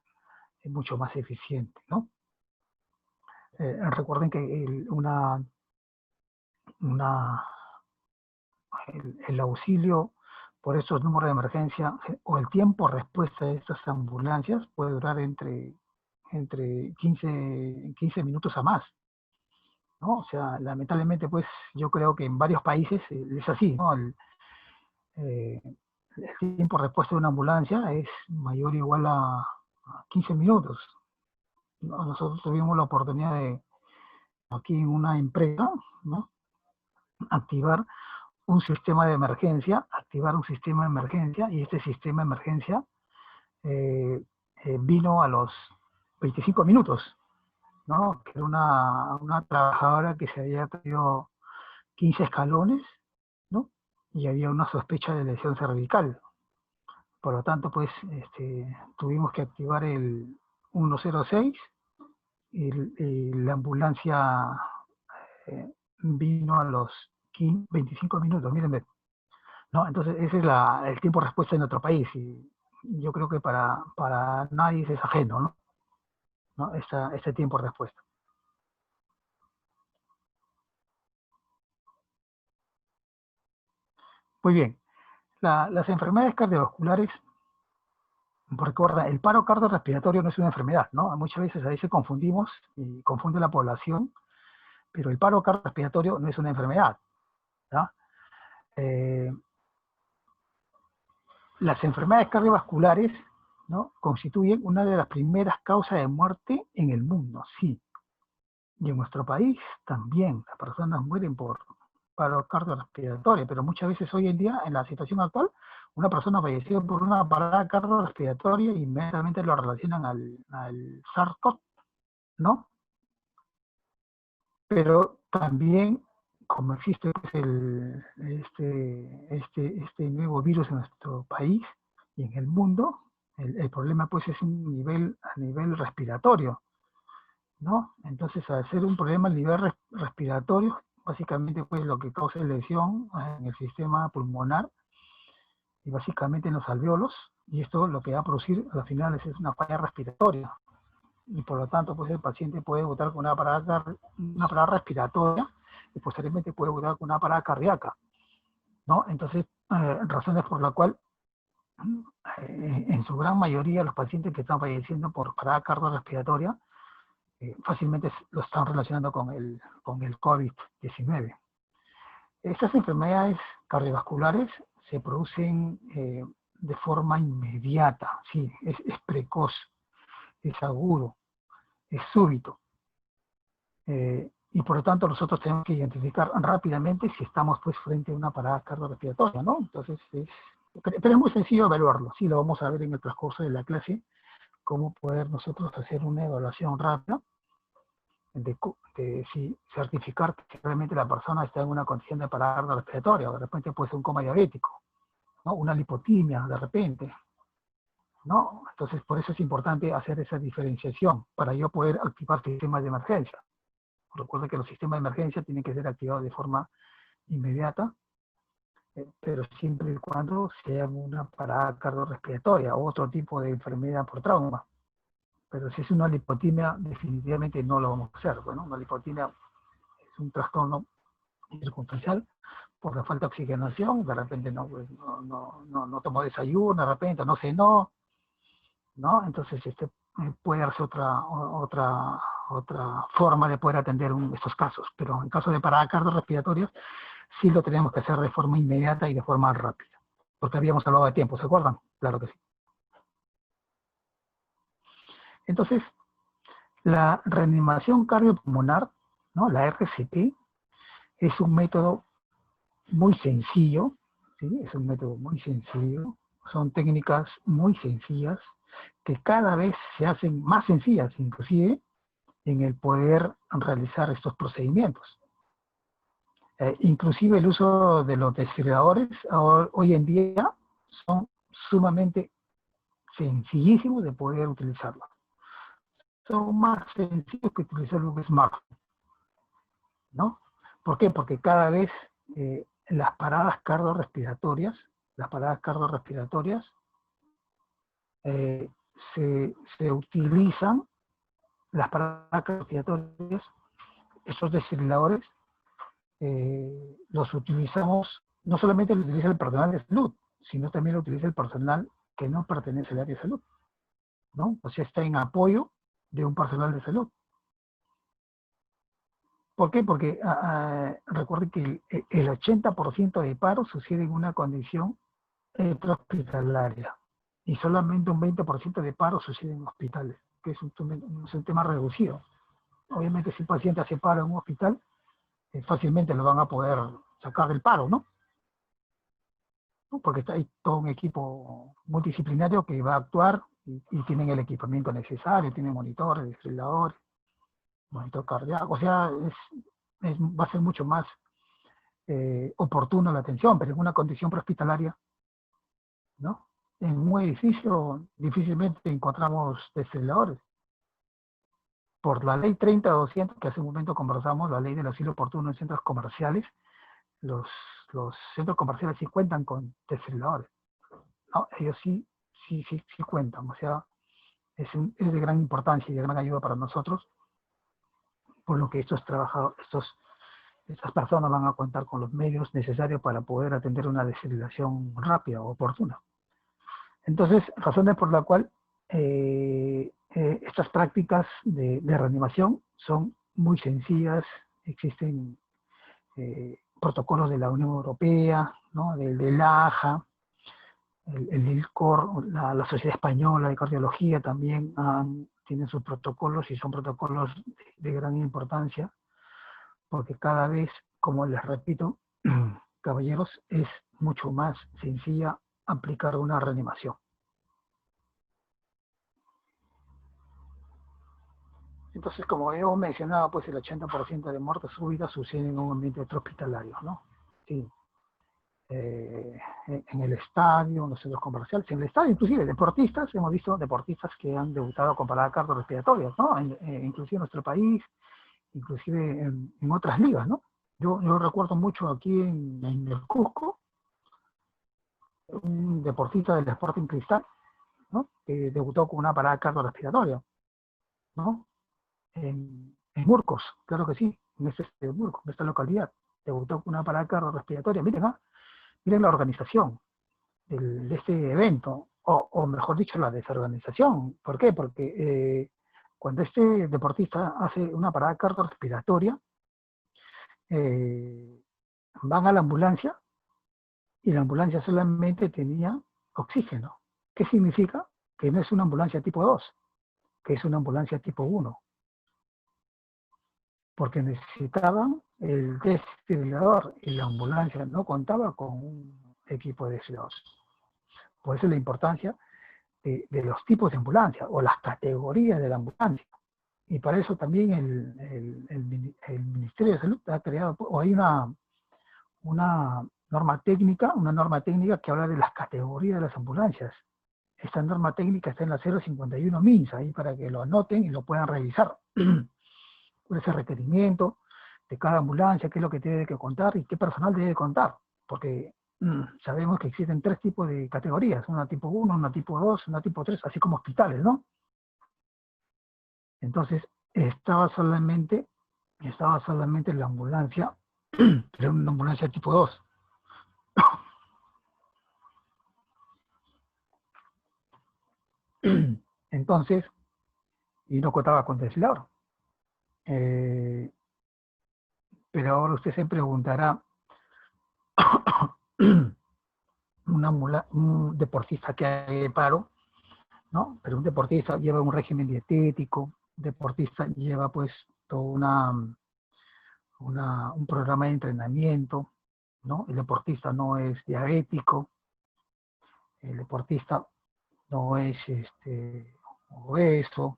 mucho más eficiente, ¿no? Recuerden que el auxilio por estos números de emergencia o el tiempo de respuesta de estas ambulancias puede durar entre 15 minutos a más, ¿no? O sea, lamentablemente, pues yo creo que en varios países es así, ¿no? El tiempo de respuesta de una ambulancia es mayor o igual a 15 minutos. Nosotros tuvimos la oportunidad de, aquí en una empresa, ¿no? activar un sistema de emergencia, y este sistema de emergencia vino a los 25 minutos, ¿no? Que era una trabajadora que se había traído 15 escalones, ¿no? Y había una sospecha de lesión cervical. Por lo tanto, pues, tuvimos que activar el 106 y la ambulancia vino a los 25 minutos, mírenme, ¿no? Entonces ese es el tiempo de respuesta en nuestro país, y yo creo que para nadie es ajeno, ¿no? Este tiempo de respuesta. Muy bien, las enfermedades cardiovasculares, recuerda, el paro cardiorrespiratorio no es una enfermedad, ¿no? Muchas veces a veces confundimos y confunde la población, pero el paro cardiorrespiratorio no es una enfermedad, ¿no? Las enfermedades cardiovasculares, ¿no? constituyen una de las primeras causas de muerte en el mundo, sí. Y en nuestro país también las personas mueren por paro cardiorrespiratorio, pero muchas veces hoy en día, en la situación actual, una persona falleció por una parada cardiorrespiratoria y inmediatamente lo relacionan al SARS-CoV, ¿no? Pero también, como existe pues, este nuevo virus en nuestro país y en el mundo, el problema pues es a nivel respiratorio, ¿no? Entonces, al ser un problema a nivel respiratorio, básicamente pues lo que causa es lesión en el sistema pulmonar y básicamente en los alveolos, Y esto lo que va a producir al final es una falla respiratoria. Y por lo tanto, pues el paciente puede debutar con una parada respiratoria y posteriormente puede debutar con una parada cardíaca, ¿no? Entonces, razones por la cual en su gran mayoría los pacientes que están falleciendo por parada cardiorrespiratoria fácilmente lo están relacionando con el COVID-19. Estas enfermedades cardiovasculares se producen de forma inmediata, sí, es precoz, es agudo, es súbito. Y por lo tanto nosotros tenemos que identificar rápidamente si estamos pues frente a una parada cardiorrespiratoria, ¿no? Entonces, pero es muy sencillo evaluarlo, sí, lo vamos a ver en el transcurso de la clase, cómo poder nosotros hacer una evaluación rápida de si certificar que realmente la persona está en una condición de parada cardiorrespiratoria, o de repente puede ser un coma diabético, ¿no? Una lipotimia de repente, ¿no? Entonces por eso es importante hacer esa diferenciación, para yo poder activar sistemas de emergencia. Recuerda que los sistemas de emergencia tienen que ser activados de forma inmediata, pero siempre y cuando sea una parada cardiorrespiratoria o otro tipo de enfermedad por trauma. Pero si es una lipotimia, definitivamente no lo vamos a hacer. Bueno, una lipotimia es un trastorno circunstancial por la falta de oxigenación, de repente no tomó desayuno, de repente no cenó, ¿no? Entonces puede darse otra forma de poder atender estos casos, pero en caso de parada cardiorrespiratoria sí lo tenemos que hacer de forma inmediata y de forma rápida, porque habíamos hablado de tiempo, ¿se acuerdan? Claro que sí. Entonces, la reanimación cardiopulmonar, ¿no? La RCP, es un método muy sencillo, ¿sí? Es un método muy sencillo, son técnicas muy sencillas, que cada vez se hacen más sencillas, inclusive, en el poder realizar estos procedimientos. Inclusive el uso de los desfibriladores hoy en día son sumamente sencillísimos de poder utilizarlos. Son más sencillos que utilizar un smartphone, ¿no? ¿Por qué? Porque cada vez las paradas cardiorrespiratorias se utilizan, las paradas cardiorrespiratorias, esos desfibriladores, los utilizamos, no solamente lo utiliza el personal de salud, sino también lo utiliza el personal que no pertenece al área de salud, ¿no? O sea, está en apoyo de un personal de salud. ¿Por qué? Porque recuerden que el 80% de paros sucede en una condición hospitalaria y solamente un 20% de paros sucede en hospitales, que es un tema reducido. Obviamente si el paciente hace paro en un hospital, fácilmente lo van a poder sacar del paro, ¿no? Porque está ahí todo un equipo multidisciplinario que va a actuar y tienen el equipamiento necesario, tienen monitores, desfibriladores, monitor cardíaco, o sea, va a ser mucho más oportuno la atención, pero en una condición prehospitalaria, ¿no? En un edificio difícilmente encontramos desfibriladores. Por la ley 30-200, que hace un momento conversamos, la ley del auxilio oportuno en centros comerciales, los centros comerciales sí cuentan con desfibriladores, ¿no? Ellos sí cuentan, o sea, es de gran importancia y de gran ayuda para nosotros, por lo que estas personas van a contar con los medios necesarios para poder atender una desfibrilación rápida o oportuna. Entonces, razones por la cual estas prácticas de reanimación son muy sencillas, existen protocolos de la Unión Europea, ¿no? del AJA, el ILCOR, la Sociedad Española de Cardiología también tienen sus protocolos y son protocolos de gran importancia, porque cada vez, como les repito, caballeros, es mucho más sencilla aplicar una reanimación. Entonces, como hemos mencionado, pues el 80% de muertes súbitas suceden en un ambiente hospitalario, ¿no? Sí. En el estadio, en los centros comerciales, en el estadio, inclusive deportistas, hemos visto deportistas que han debutado con paradas cardiorrespiratorias, ¿no? Inclusive en nuestro país, inclusive en otras ligas, ¿no? Yo recuerdo mucho aquí en el Cusco, un deportista del Sporting Cristal, ¿no? Que debutó con una parada cardiorrespiratoria, ¿no? En Murcos, claro que sí, en Murcos, en esta localidad, debutó con una parada cardiorrespiratoria. Miren, miren la organización de este evento, o mejor dicho, la desorganización. ¿Por qué? Porque cuando este deportista hace una parada cardiorrespiratoria, van a la ambulancia y la ambulancia solamente tenía oxígeno. ¿Qué significa? Que no es una ambulancia tipo 2, que es una ambulancia tipo 1, porque necesitaban el desfibrilador y la ambulancia no contaba con un equipo de desfibrilador. Por eso la importancia de los tipos de ambulancia o las categorías de la ambulancia. Y para eso también el Ministerio de Salud ha creado, o hay una norma técnica que habla de las categorías de las ambulancias. Esta norma técnica está en la 051 MINSA, ahí para que lo anoten y lo puedan revisar. Por ese requerimiento de cada ambulancia, qué es lo que tiene que contar y qué personal debe contar. Porque sabemos que existen 3 tipos de categorías, una tipo 1, una tipo 2, una tipo 3, así como hospitales, ¿no? Entonces, estaba solamente la ambulancia, pero una ambulancia tipo 2. Entonces, y no contaba con desfilador. Pero ahora usted se preguntará, un deportista que hace paro, ¿no? Pero un deportista lleva un régimen dietético, un deportista lleva pues todo un programa de entrenamiento, ¿no? El deportista no es diabético, el deportista no es obeso,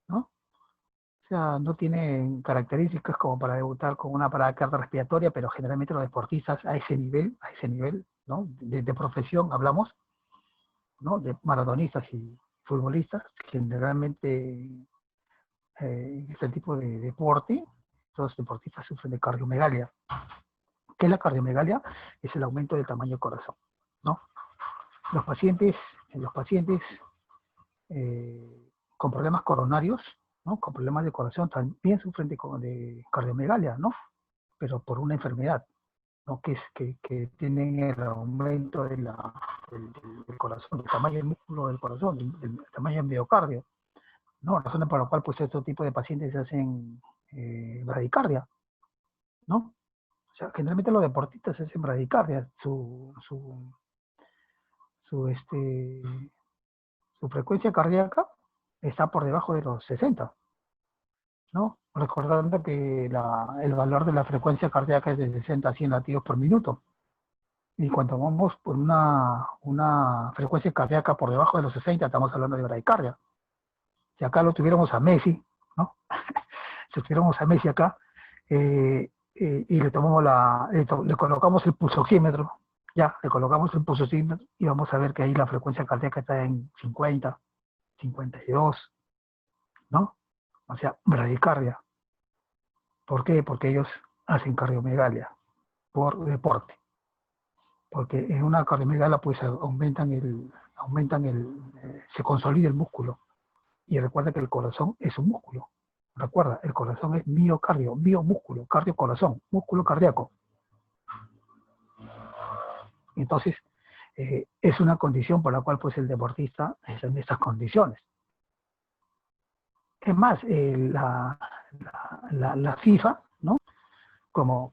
¿no? O sea, no tiene características como para debutar con una parada cardiorrespiratoria, pero generalmente los deportistas a ese nivel, ¿no? De profesión hablamos, ¿no? De maratonistas y futbolistas, generalmente este tipo de deporte, los deportistas sufren de cardiomegalia. ¿Qué es la cardiomegalia? Es el aumento del tamaño del corazón, ¿no? Los pacientes con problemas coronarios, ¿no? Con problemas de corazón, también sufren de cardiomegalia, ¿no? Pero por una enfermedad, ¿no? Que tienen el aumento del corazón, del tamaño del músculo del corazón, del tamaño del miocardio, ¿no? Razón por la cual pues estos tipos de pacientes se hacen bradicardia, ¿no? O sea, generalmente los deportistas se hacen bradicardia, su frecuencia cardíaca está por debajo de los 60, ¿no? Recordando que el valor de la frecuencia cardíaca es de 60 a 100 latidos por minuto. Y cuando vamos por una frecuencia cardíaca por debajo de los 60, estamos hablando de bradicardia. Si acá lo tuviéramos a Messi, ¿no? Si tuviéramos a Messi acá, y le tomamos le colocamos el pulsoxímetro, le colocamos el pulsoxímetro y vamos a ver que ahí la frecuencia cardíaca está en 50, 52, ¿no? O sea, bradicardia. ¿Por qué? Porque ellos hacen cardiomegalia por deporte. Porque en una cardiomegalia pues se consolida el músculo. Y recuerda que el corazón es un músculo. Recuerda, el corazón es miocardio, biomúsculo, cardio-corazón, músculo cardíaco. Entonces, es una condición por la cual pues el deportista está en estas condiciones. Es más, la FIFA, ¿no? Como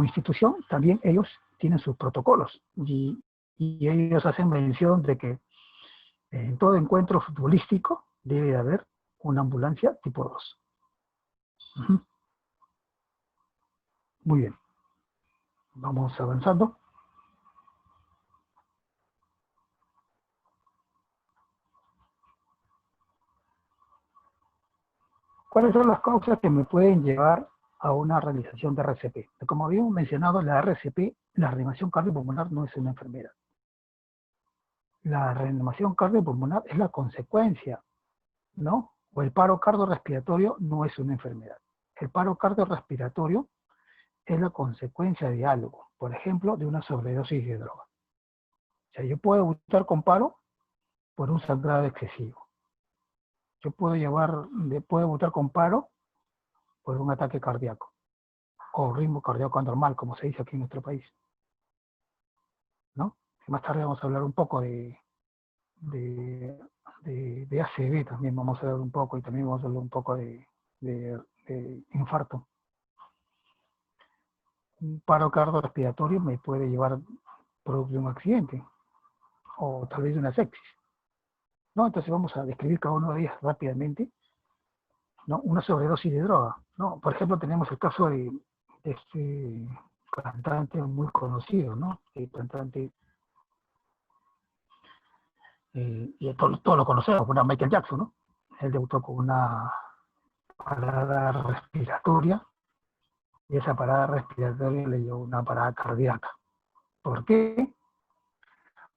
institución, también ellos tienen sus protocolos y ellos hacen mención de que en todo encuentro futbolístico debe de haber una ambulancia tipo 2. Muy bien. Vamos avanzando. ¿Cuáles son las causas que me pueden llevar a una realización de RCP? Como habíamos mencionado, la RCP, la reanimación cardiopulmonar, no es una enfermedad. La reanimación cardiopulmonar es la consecuencia, ¿no? O el paro cardiorrespiratorio no es una enfermedad. El paro cardiorrespiratorio es la consecuencia de algo, por ejemplo, de una sobredosis de droga. O sea, yo puedo debutar con paro por un sangrado excesivo. Yo puedo debutar con paro por un ataque cardíaco o ritmo cardíaco anormal, como se dice aquí en nuestro país, ¿no? Más tarde vamos a hablar un poco de ACV, también vamos a hablar un poco, y también vamos a hablar un poco de infarto. Un paro cardiorrespiratorio me puede llevar producto de un accidente o tal vez de una sepsis, ¿no? Entonces vamos a describir cada uno de ellas rápidamente, ¿no? Una sobredosis de droga, ¿no? Por ejemplo, tenemos el caso de este cantante muy conocido, ¿no? El cantante, y todos lo conocemos, una Michael Jackson, ¿no? Él debutó con una parada respiratoria, y esa parada respiratoria le llevó una parada cardíaca. ¿Por qué?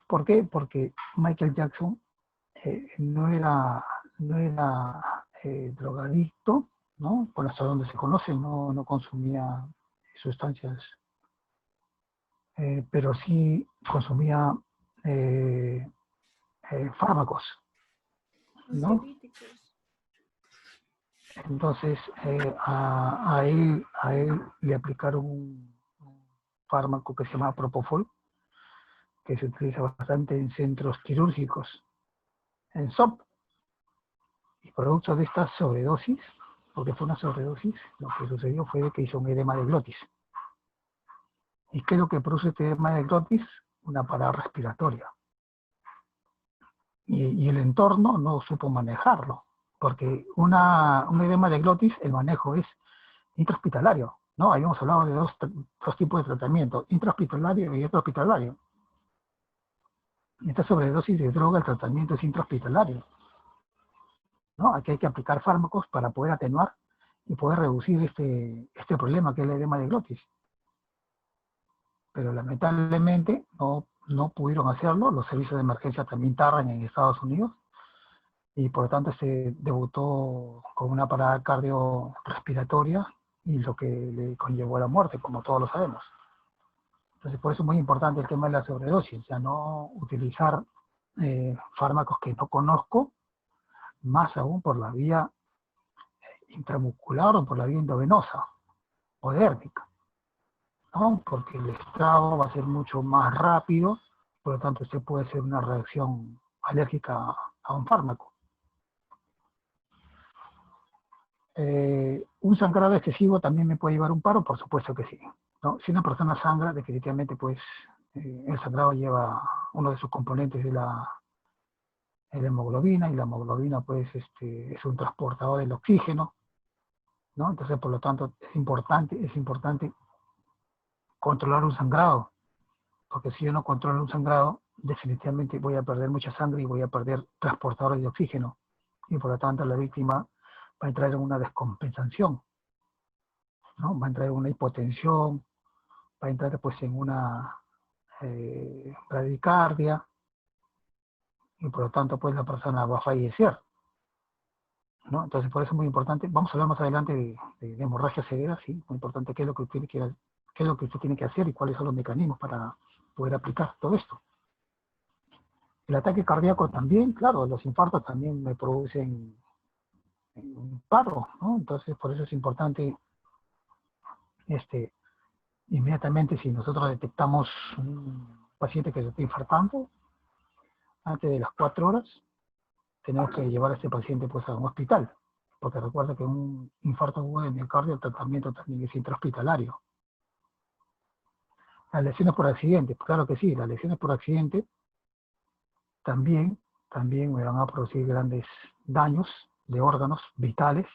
¿Por qué? Porque Michael Jackson no era drogadicto, ¿no? Por hasta donde se conoce, no consumía sustancias, pero sí consumía fármacos, ¿no? Ansiolíticos. Entonces a él le aplicaron un fármaco que se llama Propofol, que se utiliza bastante en centros quirúrgicos, en SOP, y producto de esta sobredosis, porque fue una sobredosis, lo que sucedió fue que hizo un edema de glotis. ¿Y qué es lo que produce este edema de glotis? Una parada respiratoria. Y el entorno no supo manejarlo, porque un edema de glotis, el manejo es intrahospitalario, ¿no? Habíamos hablado de dos tipos de tratamiento, intrahospitalario y extrahospitalario. Esta sobredosis de droga, el tratamiento es intrahospitalario, ¿no? Aquí hay que aplicar fármacos para poder atenuar y poder reducir este problema que es el edema de glotis. Pero lamentablemente no pudieron hacerlo, los servicios de emergencia también tardan en Estados Unidos, y por lo tanto se debutó con una parada cardiorrespiratoria, y lo que le conllevó a la muerte, como todos lo sabemos. Entonces, por eso es muy importante el tema de la sobredosis, ya no utilizar fármacos que no conozco, más aún por la vía intramuscular o por la vía endovenosa o dérmica, ¿no? Porque el estrago va a ser mucho más rápido, por lo tanto usted puede hacer una reacción alérgica a un fármaco. ¿Un sangrado excesivo también me puede llevar a un paro? Por supuesto que sí, ¿no? Si una persona sangra, definitivamente pues el sangrado lleva uno de sus componentes de la hemoglobina, y la hemoglobina pues es un transportador del oxígeno, ¿no? Entonces por lo tanto es importante controlar un sangrado, porque si yo no controlo un sangrado, definitivamente voy a perder mucha sangre y voy a perder transportadores de oxígeno, y por lo tanto la víctima va a entrar en una descompensación, ¿no? Va a entrar en una hipotensión, va a entrar pues en una bradicardia, y por lo tanto pues la persona va a fallecer, ¿no? Entonces por eso es muy importante, vamos a hablar más adelante de hemorragia severa, sí, muy importante qué es lo que usted tiene que hacer y cuáles son los mecanismos para poder aplicar todo esto. El ataque cardíaco también, claro, los infartos también me producen un paro, ¿no? Entonces por eso es importante inmediatamente, si nosotros detectamos un paciente que se está infartando, antes de las 4 horas, tenemos que llevar a este paciente pues a un hospital, porque recuerda que un infarto agudo de miocardio, el tratamiento también es intrahospitalario. Las lesiones por accidente, claro que sí, las lesiones por accidente también me van a producir grandes daños de órganos vitales,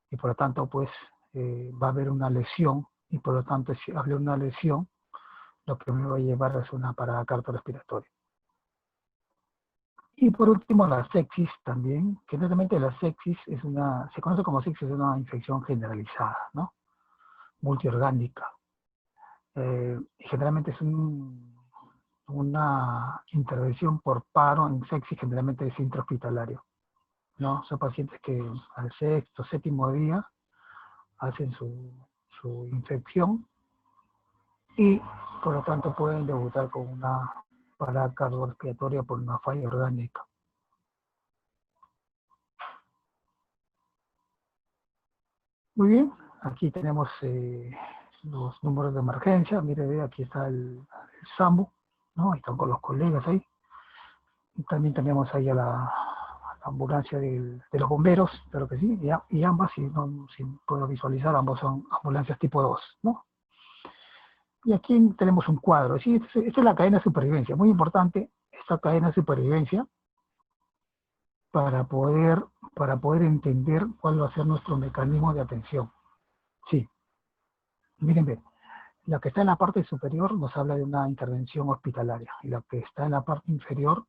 y por lo tanto pues va a haber una lesión, y por lo tanto si habla una lesión, lo que me va a llevar es una parada cardiorrespiratoria. Y por último, la sepsis también, que realmente la sepsis se conoce como sepsis, es una infección generalizada, ¿no? Multiorgánica. Generalmente es una intervención por paro en sepsis, generalmente es intrahospitalario, ¿no? Son pacientes que al sexto, séptimo día hacen su infección, y por lo tanto pueden debutar con una parada cardiorrespiratoria por una falla orgánica. Muy bien, aquí tenemos los números de emergencia. Mire, ve, aquí está el SAMU, ¿no? Están con los colegas ahí. Y también tenemos ahí a la ambulancia de los bomberos, claro que sí, y ambas, si puedo visualizar, ambos son ambulancias tipo 2, ¿no? Y aquí tenemos un cuadro, ¿sí? Esta es la cadena de supervivencia, muy importante esta cadena de supervivencia para poder entender cuál va a ser nuestro mecanismo de atención. Sí, miren, bien, la que está en la parte superior nos habla de una intervención hospitalaria, y la que está en la parte inferior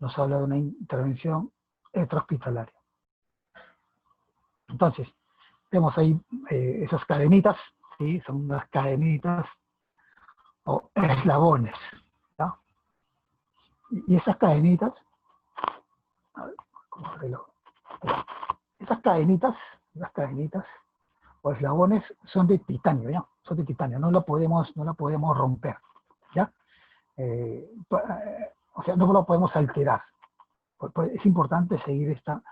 nos habla de una intervención extrahospitalaria. Entonces, vemos ahí esas cadenitas, ¿sí? Son unas cadenitas o eslabones, ¿ya? Y esas cadenitas, a ver, ¿cómo arreglo? Esas cadenitas o eslabones son de titanio, ¿ya? Son de titanio, no la podemos romper, ¿ya? O sea, no lo podemos alterar. Pues es importante seguir esta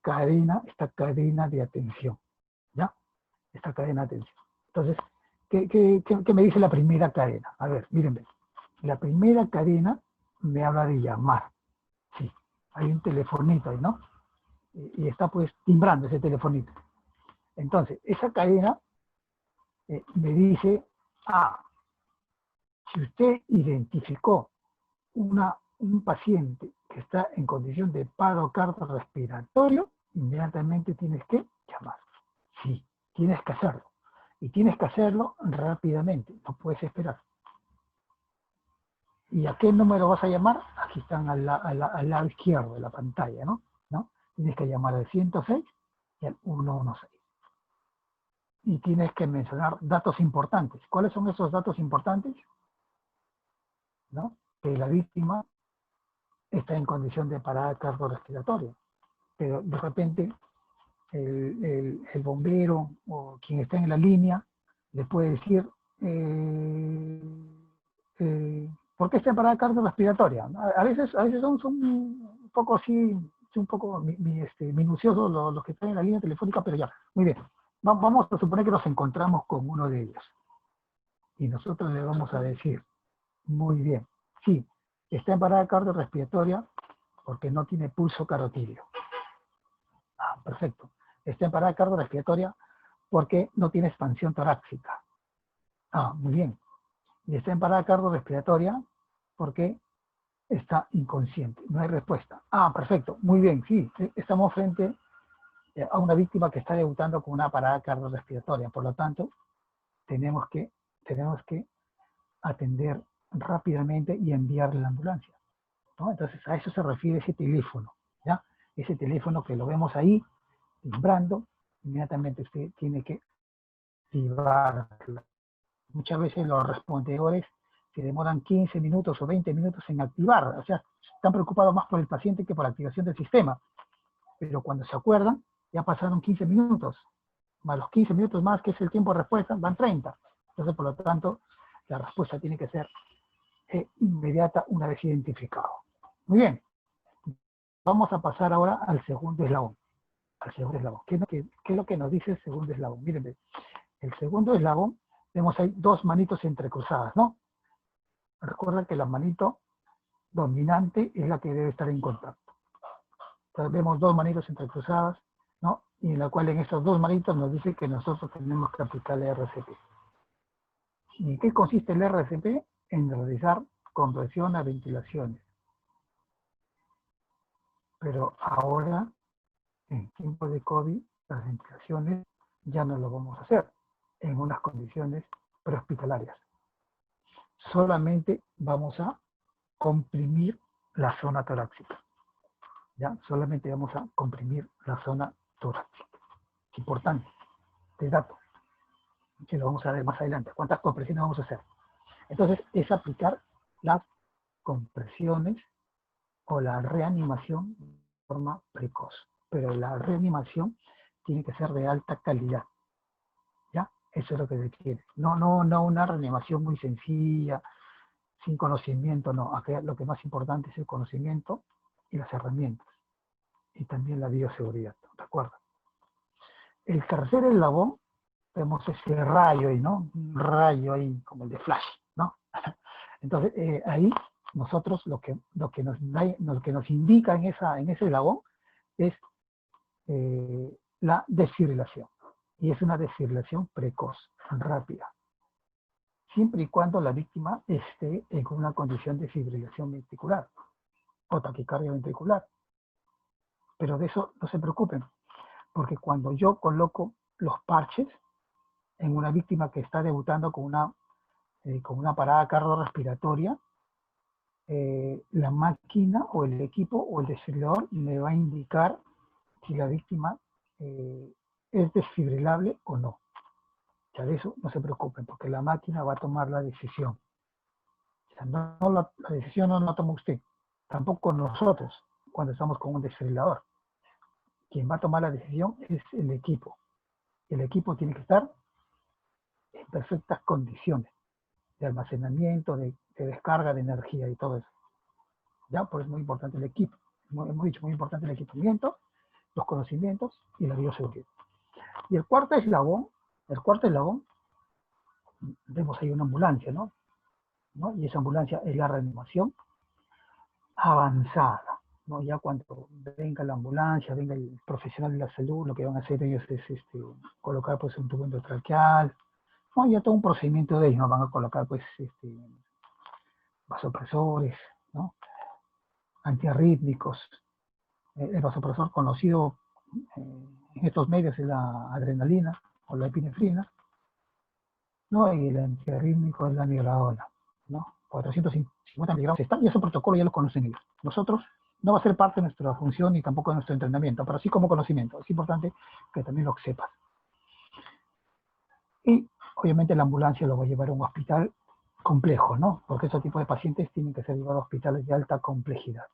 cadena de atención, ¿ya? Esta cadena de atención. Entonces, ¿qué me dice la primera cadena? A ver, miren, la primera cadena me habla de llamar. Sí, hay un telefonito ahí, ¿no? Y está pues timbrando ese telefonito. Entonces, esa cadena me dice, si usted identificó un paciente que está en condición de paro cardiorrespiratorio, inmediatamente tienes que llamar. Sí, tienes que hacerlo. Y tienes que hacerlo rápidamente, no puedes esperar. ¿Y a qué número vas a llamar? Aquí están al lado izquierdo de la pantalla, ¿no? Tienes que llamar al 106 y al 116. Y tienes que mencionar datos importantes. ¿Cuáles son esos datos importantes? ¿No? Que la víctima está en condición de parada cardiorrespiratoria, pero de repente el bombero o quien está en la línea le puede decir ¿por qué está en parada cardiorrespiratoria? A veces son un poco así, un poco minuciosos los que están en la línea telefónica, pero ya, muy bien. Vamos a suponer que nos encontramos con uno de ellos y nosotros le vamos a decir, muy bien, sí, está en parada cardiorrespiratoria porque no tiene pulso carotídeo. Perfecto. Está en parada cardiorrespiratoria porque no tiene expansión torácica. Muy bien. Y está en parada cardiorrespiratoria porque está inconsciente. No hay respuesta. Perfecto. Muy bien. Sí, estamos frente a una víctima que está debutando con una parada cardiorrespiratoria. Por lo tanto, tenemos que atender rápidamente y enviarle la ambulancia, ¿no? Entonces, a eso se refiere ese teléfono, ¿ya? Ese teléfono que lo vemos ahí, timbrando, inmediatamente usted tiene que activarlo. Muchas veces los respondedores se demoran 15 minutos o 20 minutos en activar, o sea, están preocupados más por el paciente que por la activación del sistema. Pero cuando se acuerdan, ya pasaron 15 minutos, más los 15 minutos más, que es el tiempo de respuesta, van 30. Entonces, por lo tanto, la respuesta tiene que ser inmediata una vez identificado. Muy bien. Vamos a pasar ahora al segundo eslabón. ¿Qué es lo que nos dice el segundo eslabón? Miren, el segundo eslabón, vemos ahí dos manitos entrecruzadas, ¿no? Recuerda que la manito dominante es la que debe estar en contacto. Entonces vemos dos manitos entrecruzadas, ¿no? Y en la cual en esas dos manitos nos dice que nosotros tenemos que aplicar el RCP. ¿Y en qué consiste el RCP? En realizar compresión a ventilaciones. Pero ahora, en tiempo de COVID, las ventilaciones ya no lo vamos a hacer en unas condiciones prehospitalarias. Solamente vamos a comprimir la zona torácica. ¿Ya? Solamente vamos a comprimir la zona torácica. Es importante, este dato, que lo vamos a ver más adelante. ¿Cuántas compresiones vamos a hacer? Entonces, es aplicar las compresiones o la reanimación de forma precoz. Pero la reanimación tiene que ser de alta calidad. ¿Ya? Eso es lo que se quiere. No una reanimación muy sencilla, sin conocimiento no. Acá lo que más importante es el conocimiento y las herramientas. Y también la bioseguridad, ¿de acuerdo? El tercer eslabón, vemos ese rayo ahí, ¿no? Un rayo ahí como el de Flash, ¿no? Entonces, ahí nosotros lo que nos indica en ese eslabón es la desfibrilación. Y es una desfibrilación precoz, rápida. Siempre y cuando la víctima esté en una condición de fibrilación ventricular o taquicardia ventricular. Pero de eso no se preocupen, porque cuando yo coloco los parches en una víctima que está debutando con una parada cardiorrespiratoria, la máquina o el equipo o el desfibrilador me va a indicar si la víctima es desfibrilable o no. Ya de eso no se preocupen, porque la máquina va a tomar la decisión. O sea, la decisión no la toma usted, tampoco nosotros cuando estamos con un desfibrilador. Quien va a tomar la decisión es el equipo. El equipo tiene que estar en perfectas condiciones de almacenamiento, de descarga de energía y todo eso. ¿Ya? Por eso es muy importante el equipo. Hemos dicho, muy importante el equipamiento, los conocimientos y la bioseguridad. Y el cuarto eslabón, vemos ahí una ambulancia, ¿no? Y esa ambulancia es la reanimación avanzada, ¿no? Ya cuando venga la ambulancia, venga el profesional de la salud, lo que van a hacer ellos es colocar pues un tubo endotraqueal, ¿no? Ya todo un procedimiento de ellos, ¿no? Van a colocar pues vasopresores, ¿no? Antiarrítmicos. El vasopresor conocido en estos medios es la adrenalina o la epinefrina, ¿no? Y el antiarrítmico es la migradona, ¿no? 450 miligramos están, y ese protocolo ya lo conocen ellos. Nosotros no va a ser parte de nuestra función ni tampoco de nuestro entrenamiento, pero sí como conocimiento. Es importante que también lo sepas. Y obviamente la ambulancia lo va a llevar a un hospital complejo, ¿no? Porque ese tipo de pacientes tienen que ser llevados a hospitales de alta complejidad,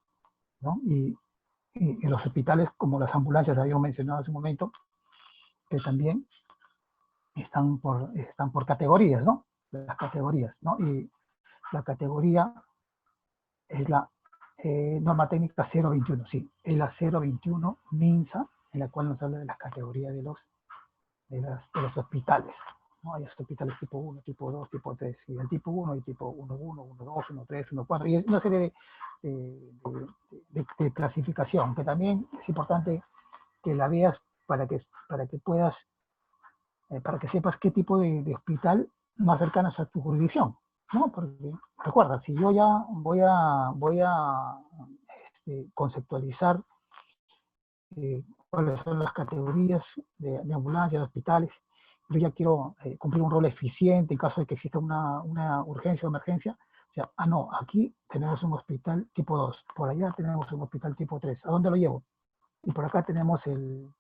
¿no? Y los hospitales, como las ambulancias habíamos mencionado hace un momento, que también están por categorías, ¿no? Las categorías, ¿no? Y la categoría es la norma técnica 021, sí, es la 021 MINSA, en la cual nos habla de las categorías de los hospitales, ¿no? Hay hospitales tipo 1, tipo 2, tipo 3, y el tipo 1 y tipo 1.1, 1.2, 1.3, 1.4, y es una serie de clasificación, que también es importante que la veas para que puedas, para que sepas qué tipo de hospital más cercano a tu jurisdicción, ¿no? Porque recuerda, si yo ya voy a conceptualizar cuáles son las categorías de ambulancias, de hospitales, yo ya quiero cumplir un rol eficiente en caso de que exista una urgencia o emergencia. O sea, no, aquí tenemos un hospital tipo 2, por allá tenemos un hospital tipo 3, ¿a dónde lo llevo? Y por acá tenemos un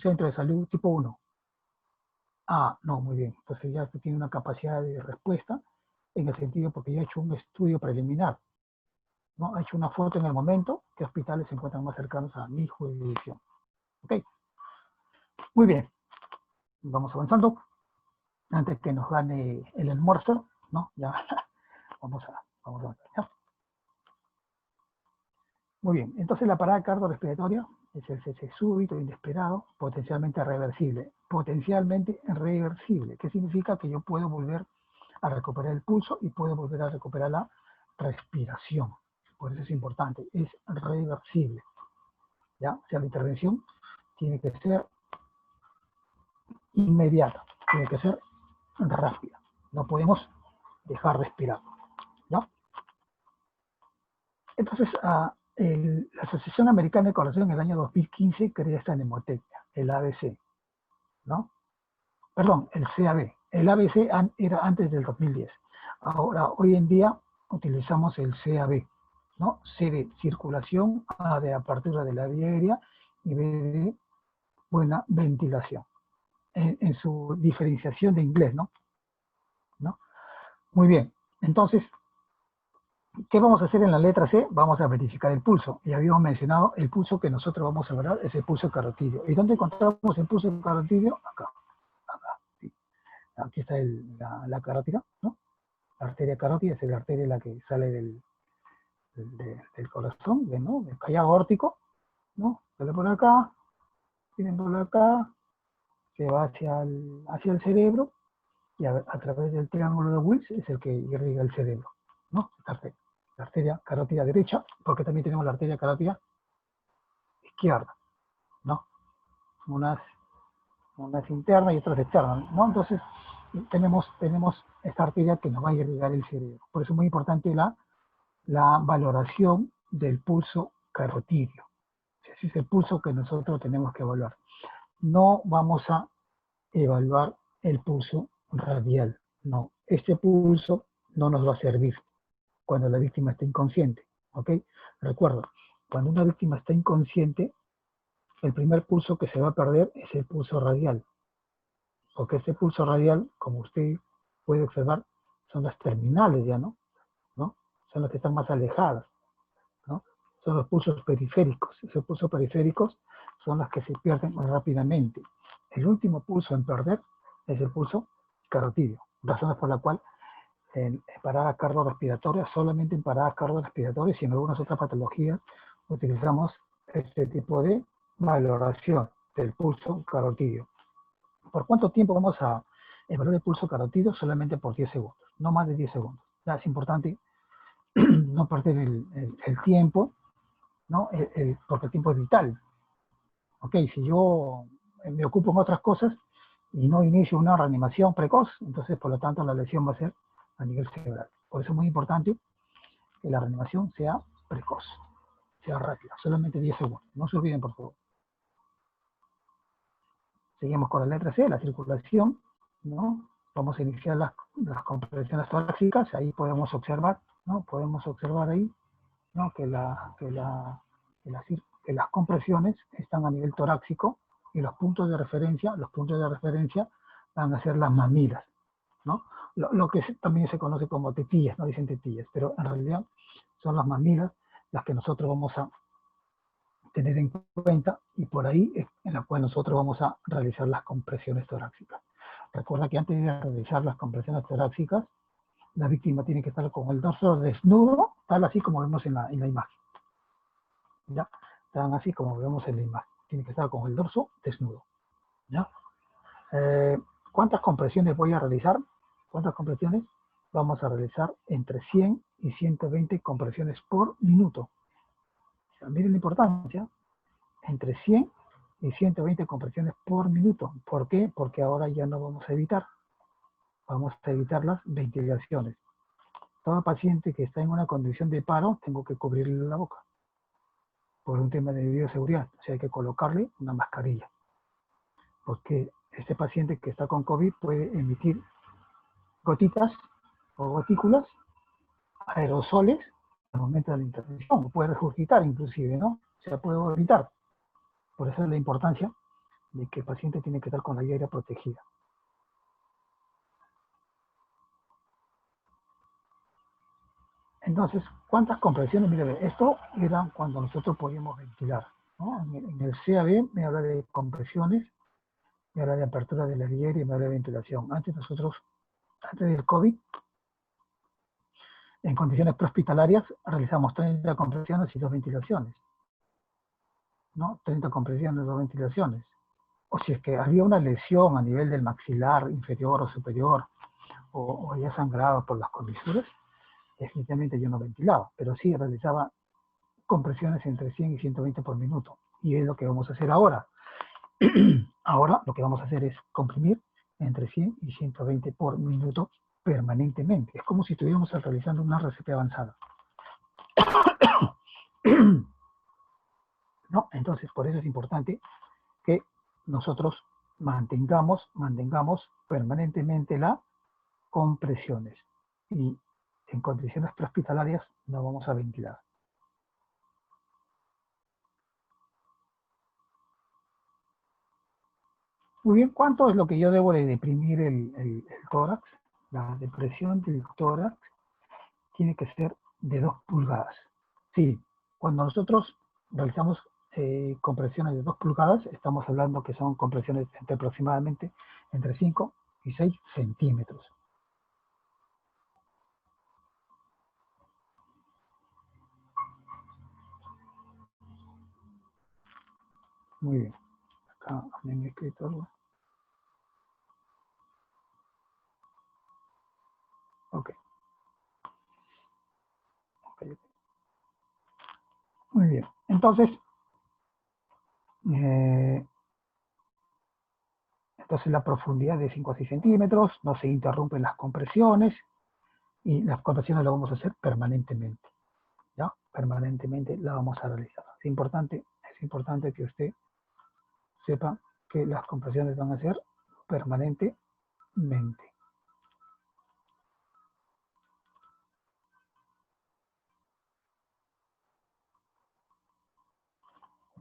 centro de salud tipo 1. Ah, no, muy bien. Entonces ya tiene una capacidad de respuesta en el sentido porque ya ha hecho un estudio preliminar, ¿no? Ha hecho una foto en el momento qué hospitales se encuentran más cercanos a mi jurisdicción. ¿Ok? Muy bien. Vamos avanzando. Antes que nos gane el almuerzo, ¿no? Ya vamos a avanzar. ¿Ya? Muy bien. Entonces la parada cardiorrespiratoria es el cese súbito, inesperado, potencialmente reversible. Potencialmente reversible. ¿Qué significa? Que yo puedo volver a recuperar el pulso y puedo volver a recuperar la respiración. Por eso es importante, es reversible. ¿Ya? O sea, la intervención tiene que ser inmediata, tiene que ser rápida. No podemos dejar respirar. ¿Ya? Entonces, la Asociación Americana de Corazón en el año 2015 crea esta mnemotecnia, el ABC, ¿no? Perdón, el CAB. El ABC era antes del 2010. Ahora, hoy en día, utilizamos el CAB, ¿no? C de circulación, A de apertura de la vía aérea y B de buena ventilación. En su diferenciación de inglés, ¿no? Muy bien. Entonces, ¿qué vamos a hacer en la letra C? Vamos a verificar el pulso. Ya habíamos mencionado el pulso que nosotros vamos a ver, es el pulso carotidio. ¿Y dónde encontramos el pulso carotidio? Acá. Sí. Aquí está la carótida, ¿no? La arteria carótida es la arteria la que sale del corazón, ¿no? Del callado aórtico, ¿no? Sale por acá, viene por acá, se va hacia el cerebro, y a través del triángulo de Wills es el que irriga el cerebro, ¿no? La arteria carótida derecha, porque también tenemos la arteria carótida izquierda, ¿no? Unas internas y otras externas, ¿no? Entonces, tenemos esta arteria que nos va a irrigar el cerebro. Por eso es muy importante la valoración del pulso carotidio. Ese es el pulso que nosotros tenemos que evaluar. No vamos a evaluar el pulso radial. No, este pulso no nos va a servir cuando la víctima está inconsciente. ¿Ok? Recuerda, cuando una víctima está inconsciente, el primer pulso que se va a perder es el pulso radial. Porque ese pulso radial, como usted puede observar, son las terminales ya, ¿no? Son las que están más alejadas, ¿no? Son los pulsos periféricos. Esos pulsos periféricos son las que se pierden más rápidamente. El último pulso en perder es el pulso carotidio, razones por la cual en paradas cardiorrespiratorias, solamente en paradas cardiorrespiratorias y en algunas otras patologías utilizamos este tipo de valoración del pulso carotidio. ¿Por cuánto tiempo vamos a evaluar el pulso carotidio? Solamente por 10 segundos, no más de 10 segundos. Ya es importante no perder el tiempo, ¿no? Porque el tiempo es vital. Ok, si yo me ocupo en otras cosas y no inicio una reanimación precoz, entonces por lo tanto la lesión va a ser a nivel cerebral. Por eso es muy importante que la reanimación sea precoz, sea rápida, solamente 10 segundos. No se olviden, por favor. Seguimos con la letra C, la circulación, ¿no? Vamos a iniciar las compresiones torácicas, ahí podemos observar, ¿no? Podemos observar ahí, ¿no? que las compresiones están a nivel torácico y los puntos de referencia van a ser las mamilas, ¿no? Lo que también se conoce como tetillas, no dicen tetillas, pero en realidad son las mamilas las que nosotros vamos a tener en cuenta y por ahí es en la cual nosotros vamos a realizar las compresiones torácicas. Recuerda que antes de realizar las compresiones torácicas, la víctima tiene que estar con el dorso desnudo, tal así como vemos en la imagen. ¿Ya? Tan así como vemos en la imagen. Tiene que estar con el dorso desnudo. ¿Ya? ¿Cuántas compresiones voy a realizar? ¿Cuántas compresiones? Vamos a realizar entre 100 y 120 compresiones por minuto. Miren la importancia. Entre 100 y 120 compresiones por minuto. ¿Por qué? Porque ahora ya no vamos a evitar. Vamos a evitar las ventilaciones. Todo paciente que está en una condición de paro, tengo que cubrirle la boca. Por un tema de bioseguridad. O sea, hay que colocarle una mascarilla. Porque este paciente que está con COVID puede emitir gotitas o gotículas, aerosoles, al momento de la intervención. Puede regurgitar inclusive, ¿no? O sea, puede vomitar. Por eso es la importancia de que el paciente tiene que estar con la vía aérea protegida. Entonces, ¿cuántas compresiones? Mire, esto era cuando nosotros podíamos ventilar, ¿no? En el CAB me habla de compresiones, me habla de apertura de la vía aérea y me habla de ventilación. Antes del COVID, en condiciones prehospitalarias, realizamos 30 compresiones y 2 ventilaciones. ¿No? 30 compresiones y 2 ventilaciones. O si es que había una lesión a nivel del maxilar inferior o superior, o ya sangrado por las comisuras, definitivamente yo no ventilaba, pero sí realizaba compresiones entre 100 y 120 por minuto. Y es lo que vamos a hacer ahora. Ahora lo que vamos a hacer es comprimir entre 100 y 120 por minuto permanentemente. Es como si estuviéramos realizando una RCP avanzada. ¿No? Entonces, por eso es importante que nosotros mantengamos permanentemente las compresiones. Y en condiciones prehospitalarias no vamos a ventilar. Muy bien, ¿cuánto es lo que yo debo de deprimir el tórax? La depresión del tórax tiene que ser de 2 pulgadas. Sí, cuando nosotros realizamos compresiones de 2 pulgadas, estamos hablando que son compresiones entre aproximadamente entre 5 y 6 centímetros. Muy bien. Acá me han escrito algo. Ok. Ok. Muy bien. Entonces, la profundidad de 5 a 6 centímetros, no se interrumpen las compresiones, y las compresiones las vamos a hacer permanentemente. ¿Ya? Permanentemente la vamos a realizar. Es importante que usted sepa que las compresiones van a ser permanentemente.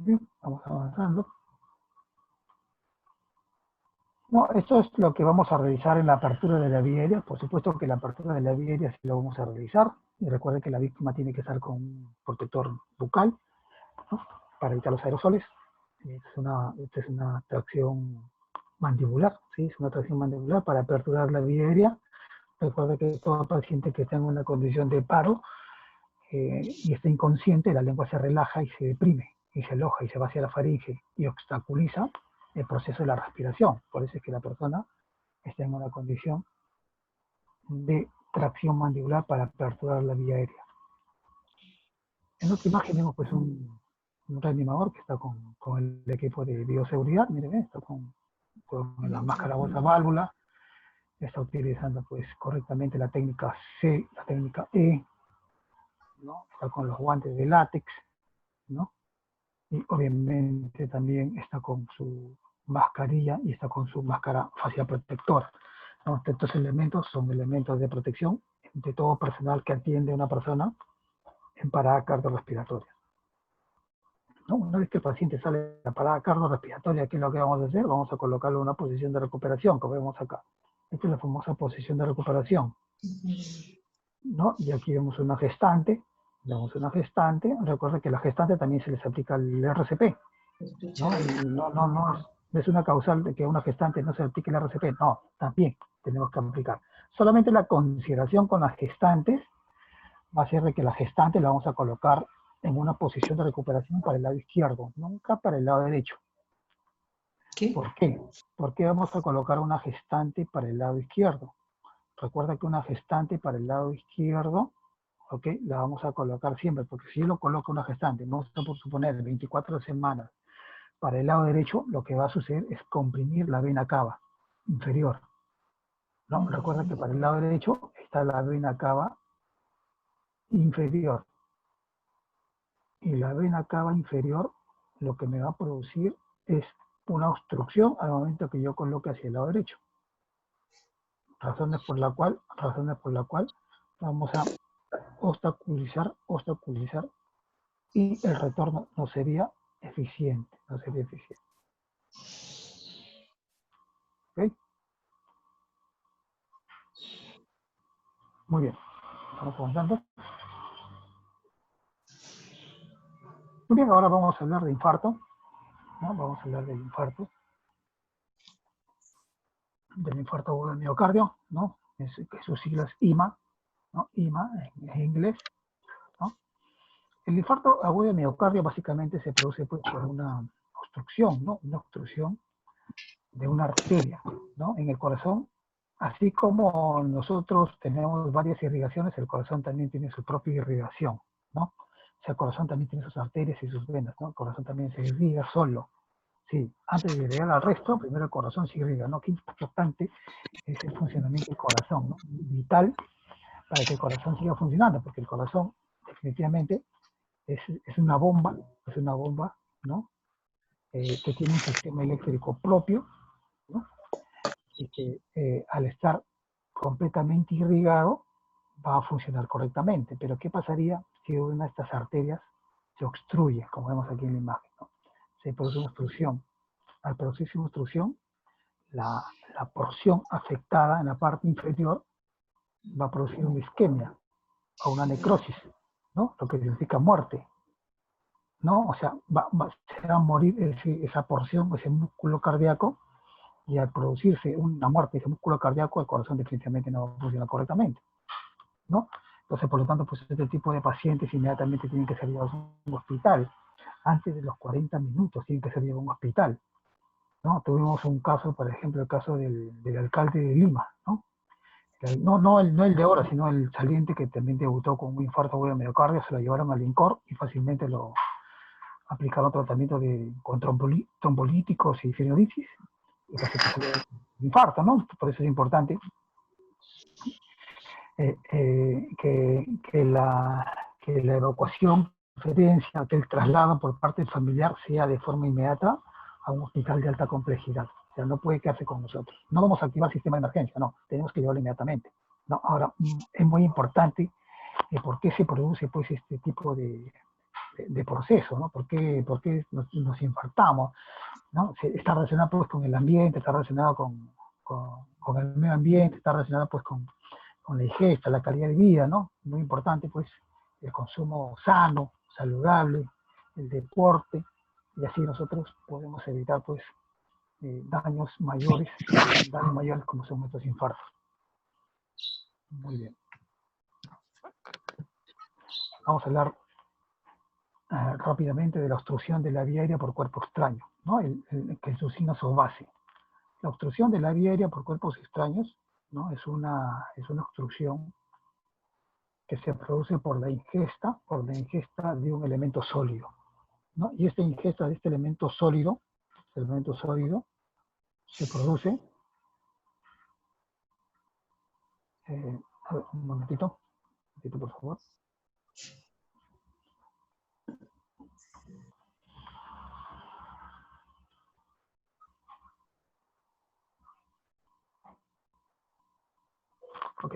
Bien, vamos avanzando. No, esto es lo que vamos a realizar en la apertura de la vía aérea. Por supuesto que la apertura de la vía aérea sí lo vamos a realizar. Y recuerden que la víctima tiene que estar con un protector bucal, ¿no? Para evitar los aerosoles. Esta es una tracción mandibular, ¿sí? Es una tracción mandibular para aperturar la vía aérea. Recuerda que todo paciente que tenga una condición de paro y está inconsciente, la lengua se relaja y se deprime, y se aloja y se va hacia la faringe y obstaculiza el proceso de la respiración. Por eso es que la persona está en una condición de tracción mandibular para aperturar la vía aérea. En otra imagen vemos pues un reanimador que está con el equipo de bioseguridad, miren, está con la máscara bolsa válvula, está utilizando pues correctamente la técnica C, la técnica E, ¿no? Está con los guantes de látex, ¿no? Y obviamente también está con su mascarilla y está con su máscara facial protectora, ¿no? Estos elementos son elementos de protección de todo personal que atiende a una persona en parada cardiorrespiratoria, ¿no? Una vez que el paciente sale de la parada cardiorrespiratoria, ¿qué es lo que vamos a hacer? Vamos a colocarlo en una posición de recuperación, como vemos acá. Esta es la famosa posición de recuperación, ¿no? Y aquí vemos una gestante. Recuerda que a la gestante también se les aplica el RCP, ¿no? No es una causal de que a una gestante no se aplique el RCP, no, también tenemos que aplicar. Solamente la consideración con las gestantes va a ser de que la gestante la vamos a colocar en una posición de recuperación para el lado izquierdo, nunca para el lado derecho. ¿Qué? ¿Por qué? ¿Por qué vamos a colocar una gestante para el lado izquierdo? Recuerda que una gestante para el lado izquierdo, ¿ok? La vamos a colocar siempre, porque si yo lo coloco una gestante, no está por suponer 24 semanas para el lado derecho, lo que va a suceder es comprimir la vena cava inferior, ¿no? Recuerda que para el lado derecho está la vena cava inferior. Y la vena cava inferior lo que me va a producir es una obstrucción al momento que yo coloque hacia el lado derecho. Razones por la cual vamos a obstaculizar y el retorno no sería eficiente, ¿Ok? Muy bien, vamos avanzando. Muy bien, ahora vamos a hablar de infarto, ¿no? Vamos a hablar del infarto agudo del miocardio, ¿no? Que sus siglas IMA, ¿no? IMA en inglés, ¿no? El infarto agudo del miocardio básicamente se produce pues, por una obstrucción, ¿no? Una obstrucción de una arteria, ¿no? En el corazón, así como nosotros tenemos varias irrigaciones, el corazón también tiene su propia irrigación, ¿no? O sea, el corazón también tiene sus arterias y sus venas, ¿no? El corazón también se irriga solo. Sí, antes de irrigar al resto, primero el corazón se irriga, ¿no? Qué importante es el funcionamiento del corazón, ¿no? Vital para que el corazón siga funcionando, porque el corazón definitivamente es una bomba, ¿no? Que tiene un sistema eléctrico propio, ¿no? Y que al estar completamente irrigado va a funcionar correctamente. Pero ¿qué pasaría si una de estas arterias se obstruye, como vemos aquí en la imagen, ¿no? Se produce una obstrucción. Al producirse una obstrucción, la porción afectada en la parte inferior va a producir una isquemia o una necrosis, ¿no? Lo que significa muerte, ¿no? O sea, se va a morir esa porción, ese músculo cardíaco, y al producirse una muerte de ese músculo cardíaco, el corazón definitivamente no va a funcionar correctamente, ¿no? Entonces, por lo tanto, pues este tipo de pacientes inmediatamente tienen que ser llevados a un hospital. Antes de los 40 minutos tienen que ser llevados a un hospital, ¿no? Tuvimos un caso, por ejemplo, el caso del alcalde de Lima, ¿no? No el de ahora, sino el saliente que también debutó con un infarto agudo de miocardio, se lo llevaron al INCOR y fácilmente lo aplicaron tratamiento con trombolíticos y fibrosis, y el paciente salió de infarto, ¿no? Por eso es importante que la evacuación, transferencia, que el traslado por parte del familiar sea de forma inmediata a un hospital de alta complejidad. O sea, no puede quedarse con nosotros. No vamos a activar el sistema de emergencia, no, tenemos que llevarlo inmediatamente. No, ahora, es muy importante por qué se produce pues, este tipo de proceso, ¿no? ¿Por qué nos infartamos? ¿No? Está relacionado pues, con el ambiente, está relacionado con el medio ambiente, está relacionado pues, con la ingesta, la calidad de vida, ¿no? Muy importante, pues, el consumo sano, saludable, el deporte, y así nosotros podemos evitar, pues, daños mayores como son estos infartos. Muy bien. Vamos a hablar rápidamente de la obstrucción de la vía aérea por cuerpo extraño, ¿no? Que es su signo base. La obstrucción de la vía aérea por cuerpos extraños, ¿no? Es una obstrucción que se produce por la ingesta de un elemento sólido, ¿no? Y esta ingesta de este elemento sólido se produce, a ver, un momentito, por favor. Ok.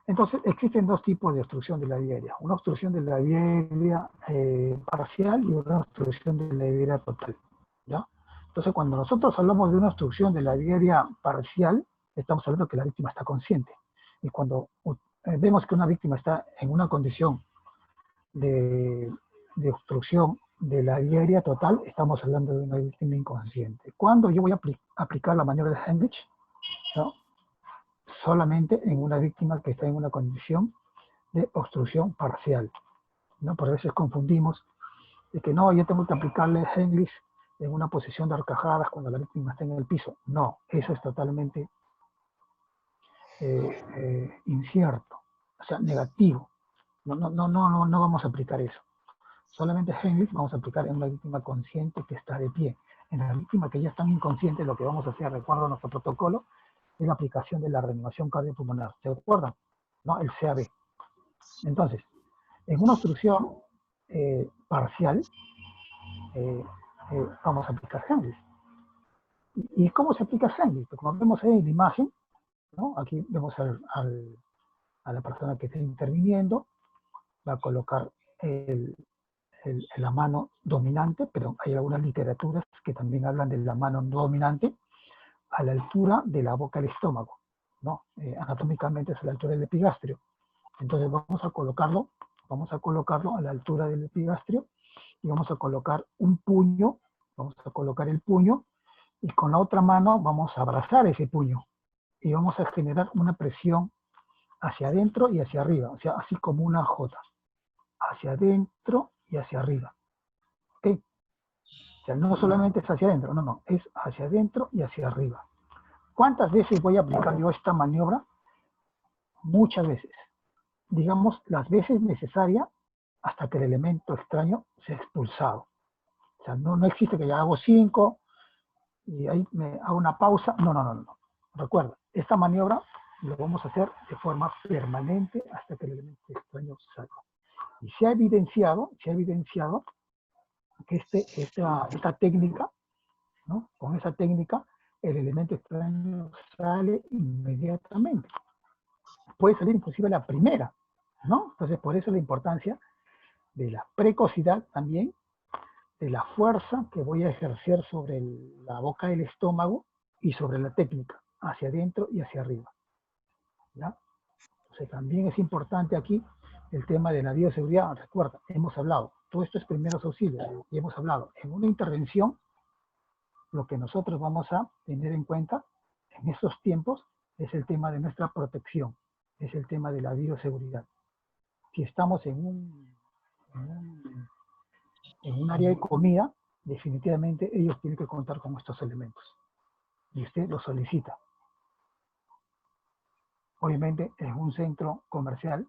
Entonces, existen dos tipos de obstrucción de la vía aérea. Una obstrucción de la vía aérea parcial y una obstrucción de la vía aérea total, ¿ya? Entonces, cuando nosotros hablamos de una obstrucción de la vía aérea parcial, estamos hablando que la víctima está consciente. Y cuando vemos que una víctima está en una condición de obstrucción de la vía aérea total, estamos hablando de una víctima inconsciente. Cuando yo voy a aplicar la maniobra de Heimlich, ¿no? Solamente en una víctima que está en una condición de obstrucción parcial, ¿no? Por veces confundimos de que no, yo tengo que aplicarle Heimlich en una posición de horcajadas cuando la víctima está en el piso. No, eso es totalmente incierto, o sea, negativo. No vamos a aplicar eso. Solamente Heimlich vamos a aplicar en una víctima consciente que está de pie. En la víctima que ya están inconscientes, lo que vamos a hacer, recuerdo nuestro protocolo, es la aplicación de la reanimación cardiopulmonar. ¿Se acuerdan? ¿No? El CAB. Entonces, en una obstrucción parcial, vamos a aplicar Heimlich. ¿Y cómo se aplica Heimlich? Pues como vemos ahí en la imagen, ¿no? Aquí vemos a la persona que está interviniendo, va a colocar la mano dominante, pero hay algunas literaturas que también hablan de la mano no dominante a la altura de la boca del estómago, ¿no? Anatómicamente es a la altura del epigastrio. Entonces vamos a colocarlo a la altura del epigastrio y vamos a colocar un puño, vamos a colocar el puño y con la otra mano vamos a abrazar ese puño y vamos a generar una presión hacia adentro y hacia arriba, o sea, así como una J, hacia adentro y hacia arriba. ¿Ok? O sea, no solamente es hacia adentro, no, es hacia adentro y hacia arriba. ¿Cuántas veces voy a aplicar yo esta maniobra? Muchas veces. Digamos, las veces necesarias hasta que el elemento extraño sea expulsado. O sea, no existe que ya hago 5 y ahí me hago una pausa. No. Recuerda, esta maniobra lo vamos a hacer de forma permanente hasta que el elemento extraño salga. Y se ha evidenciado que esta técnica, ¿no? Con esa técnica, el elemento extraño sale inmediatamente. Puede salir inclusive la primera, ¿no? Entonces, por eso la importancia de la precocidad también, de la fuerza que voy a ejercer sobre la boca del estómago y sobre la técnica, hacia adentro y hacia arriba, ¿ya? Entonces, también es importante aquí el tema de la bioseguridad. Recuerda, hemos hablado, todo esto es primeros auxilios, y hemos hablado, en una intervención, lo que nosotros vamos a tener en cuenta en estos tiempos es el tema de nuestra protección, es el tema de la bioseguridad. si estamos en un área de comida, definitivamente ellos tienen que contar con estos elementos. Y usted lo solicita. Obviamente, en un centro comercial,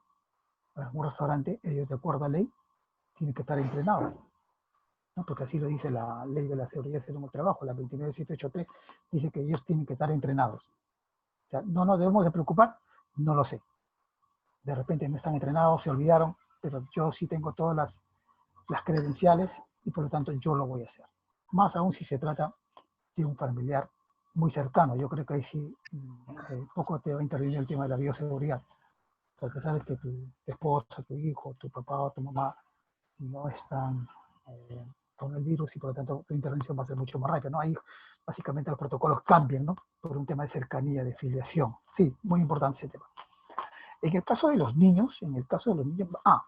en un restaurante, ellos de acuerdo a ley, tienen que estar entrenados, ¿no? Porque así lo dice la ley de la seguridad en el trabajo, la 29783, dice que ellos tienen que estar entrenados. O sea, no nos debemos de preocupar, no lo sé. De repente no están entrenados, se olvidaron, pero yo sí tengo todas las credenciales y por lo tanto yo lo voy a hacer. Más aún si se trata de un familiar muy cercano. Yo creo que ahí sí poco te va a intervenir el tema de la bioseguridad. Porque sabes que tu esposa, tu hijo, tu papá o tu mamá no están con el virus y por lo tanto tu intervención va a ser mucho más rápida, ¿no? Ahí básicamente los protocolos cambian, ¿no? Por un tema de cercanía, de filiación. Sí, muy importante ese tema. En el caso de los niños,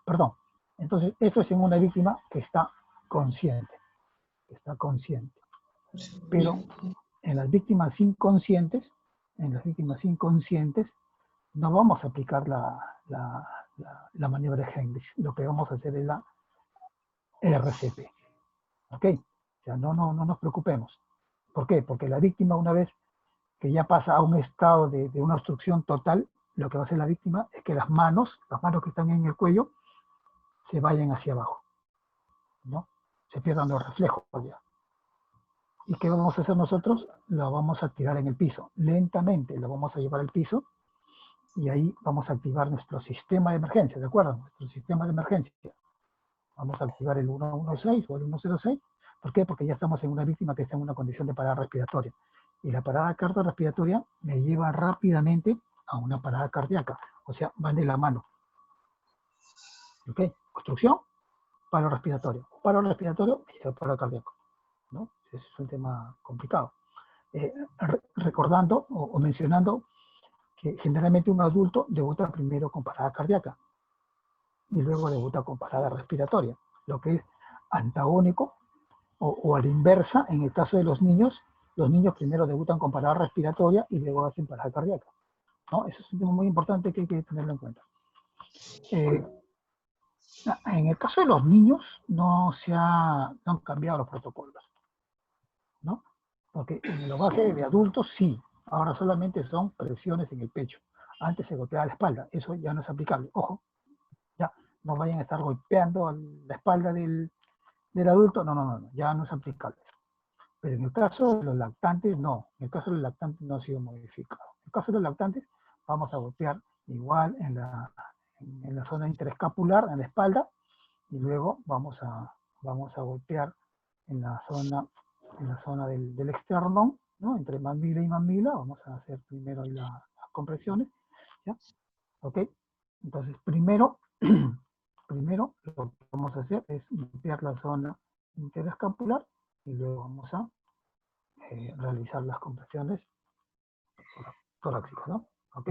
perdón. Entonces, esto es en una víctima que está consciente. Pero en las víctimas inconscientes, no vamos a aplicar la maniobra de Heimlich. Lo que vamos a hacer es la RCP. ¿Ok? O sea, no nos preocupemos. ¿Por qué? Porque la víctima, una vez que ya pasa a un estado de una obstrucción total, lo que va a hacer la víctima es que las manos que están en el cuello, se vayan hacia abajo, ¿no? Se pierdan los reflejos ya. ¿Y qué vamos a hacer nosotros? Lo vamos a tirar en el piso. Lentamente lo vamos a llevar al piso y ahí vamos a activar nuestro sistema de emergencia, ¿de acuerdo? Nuestro sistema de emergencia. Vamos a activar el 116 o el 106. ¿Por qué? Porque ya estamos en una víctima que está en una condición de parada respiratoria. Y la parada cardiorrespiratoria me lleva rápidamente a una parada cardíaca. O sea, van de la mano. ¿Ok? Obstrucción, paro respiratorio. Paro respiratorio y el paro cardíaco, ¿no? Ese es un tema complicado. Recordando o mencionando que generalmente un adulto debuta primero con parada cardíaca y luego debuta con parada respiratoria, lo que es antagónico o a la inversa. En el caso de los niños primero debutan con parada respiratoria y luego hacen parada cardíaca, ¿no? Eso es un tema muy importante que hay que tenerlo en cuenta. En el caso de los niños no han cambiado los protocolos, ¿no? Porque en el lenguaje de adultos sí, ahora solamente son presiones en el pecho. Antes se golpeaba la espalda, eso ya no es aplicable. Ojo, ya no vayan a estar golpeando la espalda del adulto, no, ya no es aplicable. Pero en el caso de los lactantes, no. En el caso de los lactantes no ha sido modificado. En el caso de los lactantes, vamos a golpear igual en la zona interescapular, en la espalda, y luego vamos a golpear en la zona del externo, ¿no? Entre mamila y mamila, vamos a hacer primero las compresiones, ¿ya? ¿Ok? Entonces, primero lo que vamos a hacer es limpiar la zona interescapular y luego vamos a realizar las compresiones torácicas, ¿no? ¿Ok?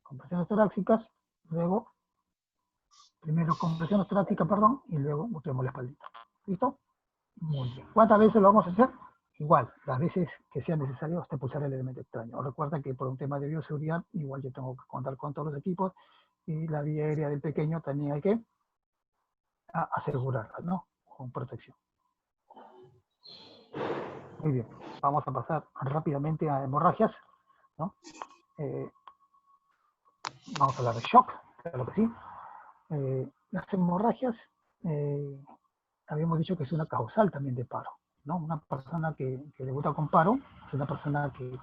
Compresiones torácicas, luego, primero compresiones torácicas, perdón, y luego golpeamos la espaldita. ¿Listo? Muy bien. ¿Cuántas veces lo vamos a hacer? Igual, las veces que sea necesario hasta pulsar el elemento extraño. Recuerda que por un tema de bioseguridad, igual yo tengo que contar con todos los equipos y la vía aérea del pequeño también hay que asegurarla, ¿no? Con protección. Muy bien. Vamos a pasar rápidamente a hemorragias, ¿no? Vamos a hablar de shock, claro que sí. Las hemorragias, habíamos dicho que es una causal también de paro, ¿no? Una persona que debuta con paro es una persona que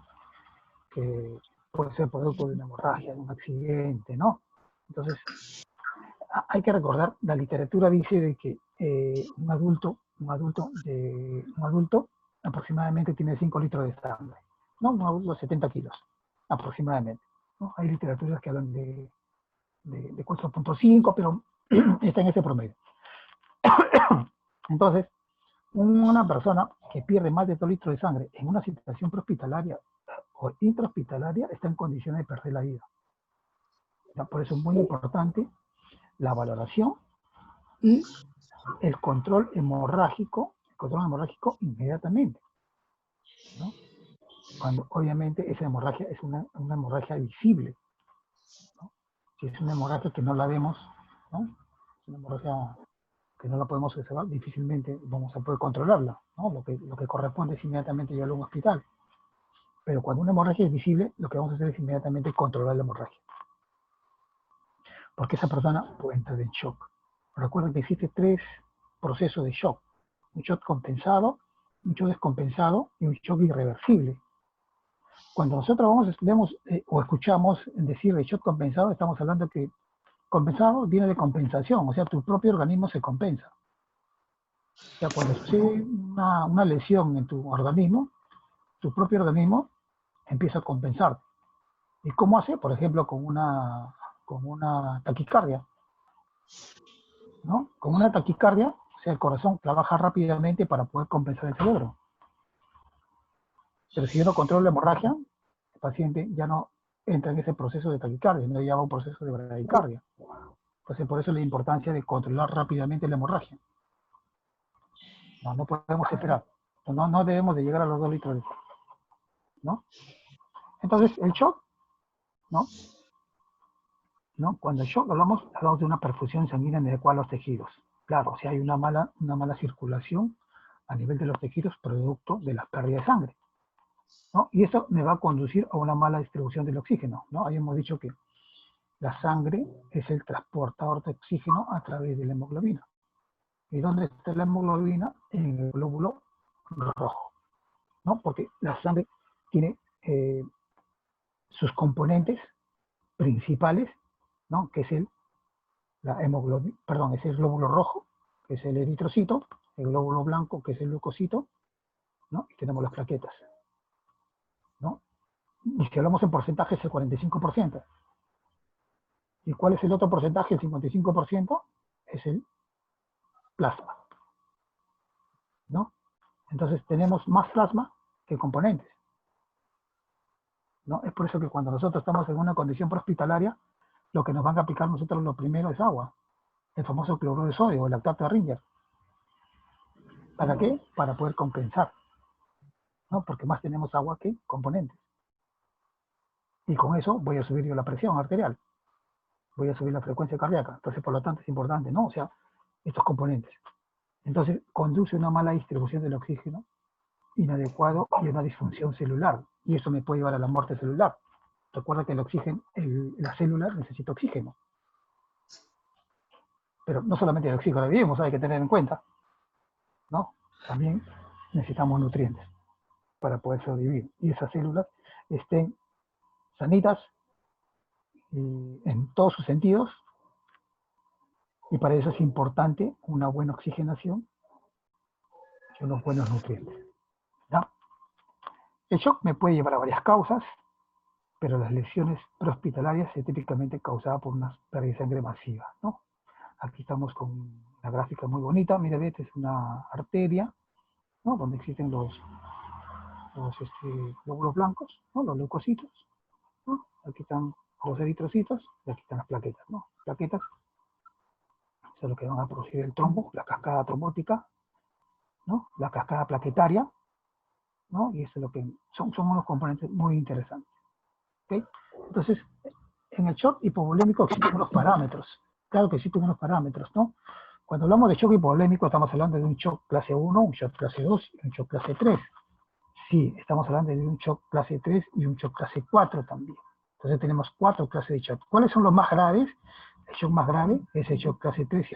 puede ser producto de una hemorragia, de un accidente, ¿no? Entonces, hay que recordar, la literatura dice de que un adulto aproximadamente tiene 5 litros de sangre, ¿no? Un adulto de 70 kilos, aproximadamente, ¿no? Hay literaturas que hablan de 4.5, pero está en ese promedio. Entonces, una persona que pierde más de 2 litros de sangre en una situación prehospitalaria o intrahospitalaria está en condiciones de perder la vida. Por eso es muy importante la valoración y el control hemorrágico inmediatamente, ¿no? Cuando obviamente esa hemorragia es una hemorragia visible, ¿no? Si es una hemorragia que no la vemos, ¿no? Es una hemorragia que no la podemos observar, difícilmente vamos a poder controlarla, ¿no? Lo que corresponde es inmediatamente llevarlo a un hospital. Pero cuando una hemorragia es visible, lo que vamos a hacer es inmediatamente controlar la hemorragia. Porque esa persona puede entrar en shock. Recuerden que existen 3 procesos de shock. Un shock compensado, un shock descompensado y un shock irreversible. Cuando nosotros vemos o escuchamos decir de shock compensado, estamos hablando que compensado viene de compensación, o sea, tu propio organismo se compensa. O sea, cuando sucede una lesión en tu organismo, tu propio organismo empieza a compensar. ¿Y cómo hace? Por ejemplo, con una taquicardia, ¿no? Con una taquicardia, o sea, el corazón trabaja rápidamente para poder compensar el cerebro. Pero si yo no controlo la hemorragia, el paciente ya no entra en ese proceso de taquicardia, no lleva un proceso de bradicardia. Entonces, por eso la importancia de controlar rápidamente la hemorragia. No podemos esperar. No debemos de llegar a los 2 litros, ¿no? Entonces, el shock, ¿no? Cuando el shock hablamos de una perfusión sanguínea inadecuada a los tejidos. Claro, si hay una mala circulación a nivel de los tejidos producto de la pérdida de sangre, ¿no? Y eso me va a conducir a una mala distribución del oxígeno, ¿no? Habíamos dicho que la sangre es el transportador de oxígeno a través de la hemoglobina. ¿Y dónde está la hemoglobina? En el glóbulo rojo, ¿no? Porque la sangre tiene sus componentes principales, ¿no? Que es la hemoglobina, perdón, es el glóbulo rojo, que es el eritrocito, el glóbulo blanco, que es el leucocito, ¿no? Y tenemos las plaquetas, ¿no? Y si hablamos en porcentaje es el 45%. ¿Y cuál es el otro porcentaje? El 55% es el plasma, ¿no? Entonces tenemos más plasma que componentes, ¿no? Es por eso que cuando nosotros estamos en una condición prehospitalaria, lo que nos van a aplicar nosotros lo primero es agua, el famoso cloruro de sodio, el lactato de Ringer. ¿Para qué? Para poder compensar, ¿no? Porque más tenemos agua que componentes. Y con eso voy a subir yo la presión arterial, voy a subir la frecuencia cardíaca. Entonces, por lo tanto, es importante, ¿no? O sea, estos componentes. Entonces, conduce a una mala distribución del oxígeno, inadecuado y una disfunción celular. Y eso me puede llevar a la muerte celular. Recuerda que el oxígeno, la célula necesita oxígeno. Pero no solamente el oxígeno vivimos, hay que tener en cuenta, ¿no? También necesitamos nutrientes para poder sobrevivir. Y esas células estén sanitas en todos sus sentidos. Y para eso es importante una buena oxigenación y unos buenos nutrientes, ¿no? El shock me puede llevar a varias causas, pero las lesiones prehospitalarias es típicamente causada por una pérdida de sangre masiva, ¿no? Aquí estamos con una gráfica muy bonita. Mira, esta es una arteria, ¿no? Donde existen los glóbulos blancos, ¿no? Los leucocitos, ¿no? Aquí están los eritrocitos y aquí están las plaquetas, ¿no? Plaquetas son lo que van a producir el trombo, la cascada trombótica, ¿no? La cascada plaquetaria, ¿no? Y eso es lo que son unos componentes muy interesantes, ¿okay? Entonces, en el shock hipovolémico existen unos parámetros. Claro que existen unos parámetros, ¿no? Cuando hablamos de shock hipovolémico estamos hablando de un shock clase 1, un shock clase 2 y un shock clase 3. Sí, estamos hablando de un shock clase 3 y un shock clase 4 también. Entonces tenemos 4 clases de shock. ¿Cuáles son los más graves? El shock más grave es el shock clase 3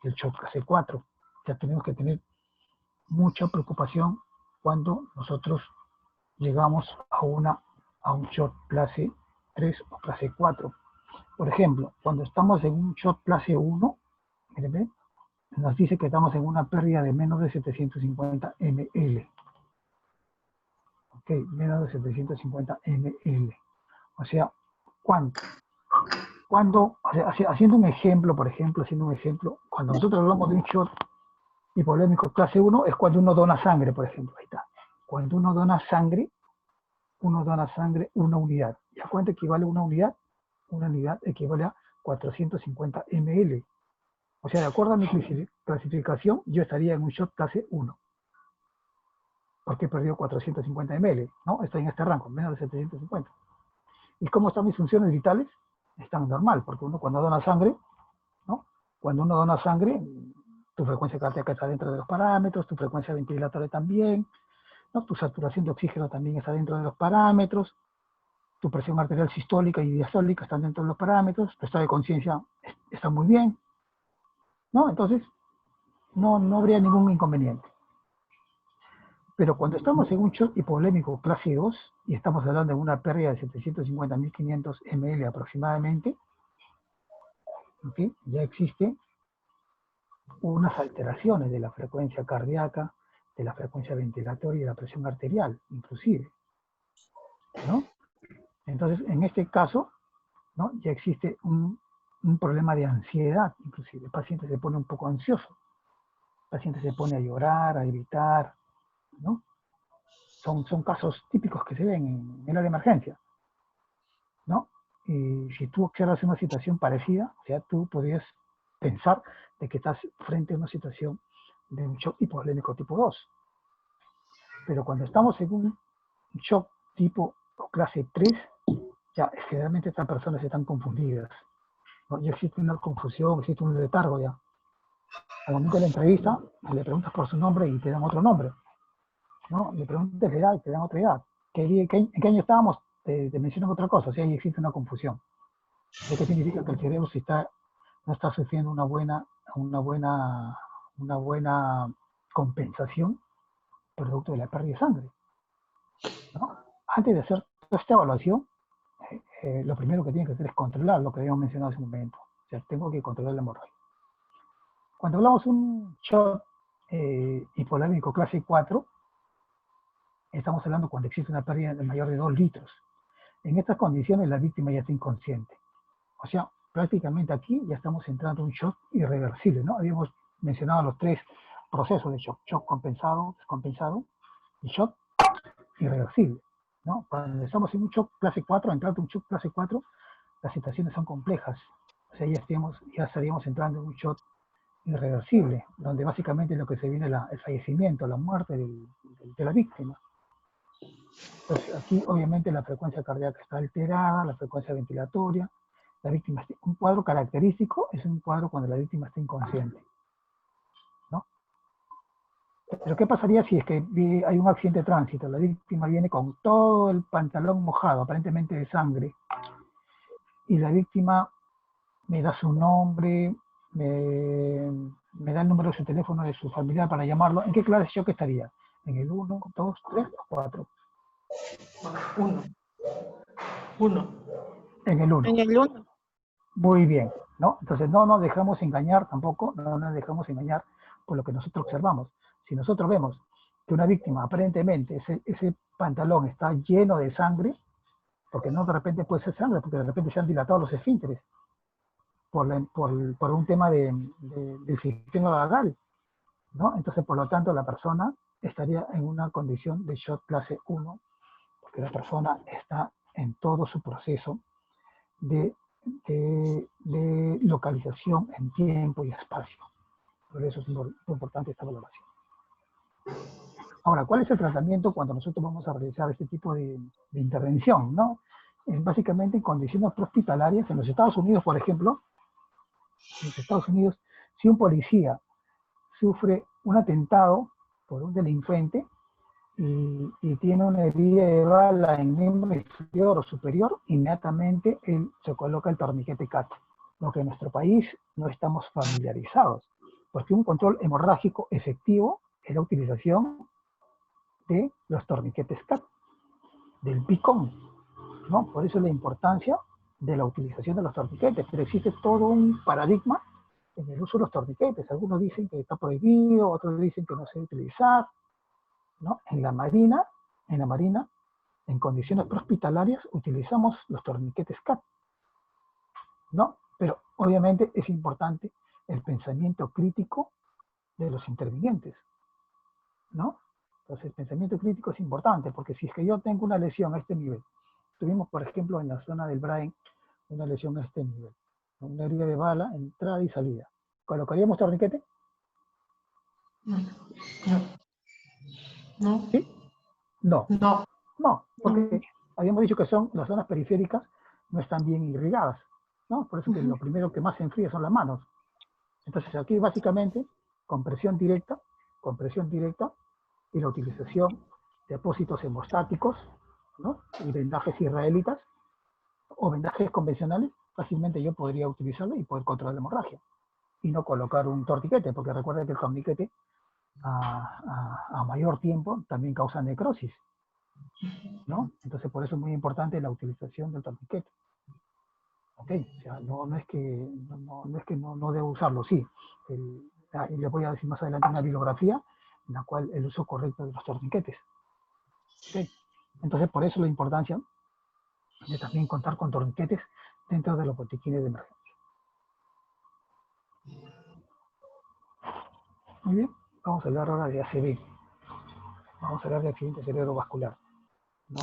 y el shock clase 4. Ya tenemos que tener mucha preocupación cuando nosotros llegamos a un shock clase 3 o clase 4. Por ejemplo, cuando estamos en un shock clase 1, miren, nos dice que estamos en una pérdida de menos de 750 ml. Ok, menos de 750 ml. O sea, ¿cuánto? Cuando, haciendo un ejemplo, cuando nosotros hablamos de un shock hipovolémico clase 1, es cuando uno dona sangre, por ejemplo. Ahí está. Cuando uno dona sangre, una unidad. ¿Y a cuánto equivale una unidad? Una unidad equivale a 450 ml. O sea, de acuerdo a mi clasificación, yo estaría en un shock clase 1. Porque he perdido 450 ml, ¿no? Estoy en este rango, menos de 750. ¿Y cómo están mis funciones vitales? Están normal, porque uno cuando dona sangre, ¿no? Cuando uno dona sangre, tu frecuencia cardíaca está dentro de los parámetros, tu frecuencia ventilatoria también, ¿no? Tu saturación de oxígeno también está dentro de los parámetros, tu presión arterial sistólica y diastólica están dentro de los parámetros, tu estado de conciencia está muy bien, ¿no? Entonces, no habría ningún inconveniente. Pero cuando estamos en un shock hipovolémico clase 2, y estamos hablando de una pérdida de 750.500 ml aproximadamente, ¿okay? Ya existen unas alteraciones de la frecuencia cardíaca, de la frecuencia ventilatoria y de la presión arterial, inclusive, ¿no? Entonces, en este caso, ¿no? Ya existe un problema de ansiedad, inclusive. El paciente se pone un poco ansioso. El paciente se pone a llorar, a gritar, ¿no? Son casos típicos que se ven en el área de emergencia, ¿no? Y si tú observas una situación parecida, o sea, tú podrías pensar de que estás frente a una situación de un shock hipovolémico tipo 2. Pero cuando estamos en un shock tipo o clase 3, ya generalmente estas personas están confundidas, ¿no? Ya existe una confusión, existe un letargo ya. Al momento de la entrevista, le preguntas por su nombre y te dan otro nombre, ¿no? Le preguntas la edad y te dan otra edad. ¿En qué año estábamos? Te mencionan otra cosa, o sea, ahí existe una confusión. ¿Qué significa? Que el cerebro no está sufriendo una buena compensación producto de la pérdida de sangre, ¿no? Antes de hacer toda esta evaluación, lo primero que tiene que hacer es controlar lo que habíamos mencionado hace un momento. O sea, tengo que controlar la hemorragia. Cuando hablamos de un shock hipovolémico clase 4, estamos hablando cuando existe una pérdida de mayor de 2 litros. En estas condiciones la víctima ya está inconsciente. O sea, prácticamente aquí ya estamos entrando en un shock irreversible, ¿no? Habíamos mencionado los 3 procesos de shock: shock compensado, descompensado y shock irreversible, ¿no? Cuando estamos en un shock clase 4, entrando en un shock clase 4, las situaciones son complejas. O sea, ya estaríamos entrando en un shock irreversible, donde básicamente lo que se viene es el fallecimiento, la muerte de la víctima. Entonces, aquí obviamente la frecuencia cardíaca está alterada, la frecuencia ventilatoria, la víctima, un cuadro característico es un cuadro cuando la víctima está inconsciente, ¿no? Pero ¿qué pasaría si es que hay un accidente de tránsito? La víctima viene con todo el pantalón mojado, aparentemente de sangre, y la víctima me da su nombre, me da el número de su teléfono de su familiar para llamarlo. ¿En qué clase de shock estaría? ¿En el 1, 2, 3 o 4? 1. En el 1. En el 1. Muy bien, ¿no? Entonces no nos dejamos engañar tampoco, no nos dejamos engañar por lo que nosotros observamos. Si nosotros vemos que una víctima aparentemente ese pantalón está lleno de sangre, porque no de repente puede ser sangre, porque de repente se han dilatado los esfínteres por un tema del sistema vagal, ¿no? Entonces, por lo tanto, la persona estaría en una condición de shock clase 1, porque la persona está en todo su proceso de localización en tiempo y espacio. Por eso es muy importante esta valoración. Ahora, ¿cuál es el tratamiento cuando nosotros vamos a realizar este tipo de intervención, ¿no? Básicamente en condiciones prehospitalarias. En los Estados Unidos, por ejemplo, en los Estados Unidos, si un policía sufre un atentado por un delincuente y tiene una herida de bala en miembro inferior o superior, inmediatamente él se coloca el torniquete CAT. Lo que en nuestro país no estamos familiarizados, porque un control hemorrágico efectivo es la utilización de los torniquetes CAT, del picón, ¿no? Por eso la importancia de la utilización de los torniquetes, pero existe todo un paradigma en el uso de los torniquetes. Algunos dicen que está prohibido, otros dicen que no se debe utilizar, ¿no? En la marina, en condiciones prehospitalarias, utilizamos los torniquetes CAT, ¿no? Pero obviamente es importante el pensamiento crítico de los intervinientes, ¿no? Entonces el pensamiento crítico es importante, porque si es que yo tengo una lesión a este nivel, tuvimos por ejemplo en la zona del brain una lesión a este nivel, una herida de bala, entrada y salida, ¿colocaríamos torniquete? No. No. ¿Sí? No. No. No, porque habíamos dicho que las zonas periféricas no están bien irrigadas, ¿no? Por eso que lo primero que más se enfría son las manos. Entonces aquí básicamente, con presión directa y la utilización de apósitos hemostáticos, ¿no? Y vendajes israelitas o vendajes convencionales, fácilmente yo podría utilizarlo y poder controlar la hemorragia. Y no colocar un torniquete, porque recuerda que el torniquete a mayor tiempo también causa necrosis, ¿no? Entonces por eso es muy importante la utilización del torniquete. Ok, o sea, no es que no debo usarlo, sí. Y les voy a decir más adelante una bibliografía en la cual el uso correcto de los torniquetes. Okay. Entonces por eso la importancia de también contar con torniquetes dentro de los botiquines de emergencia. Muy bien, vamos a hablar ahora de ACV. Vamos a hablar de accidente cerebrovascular, ¿no?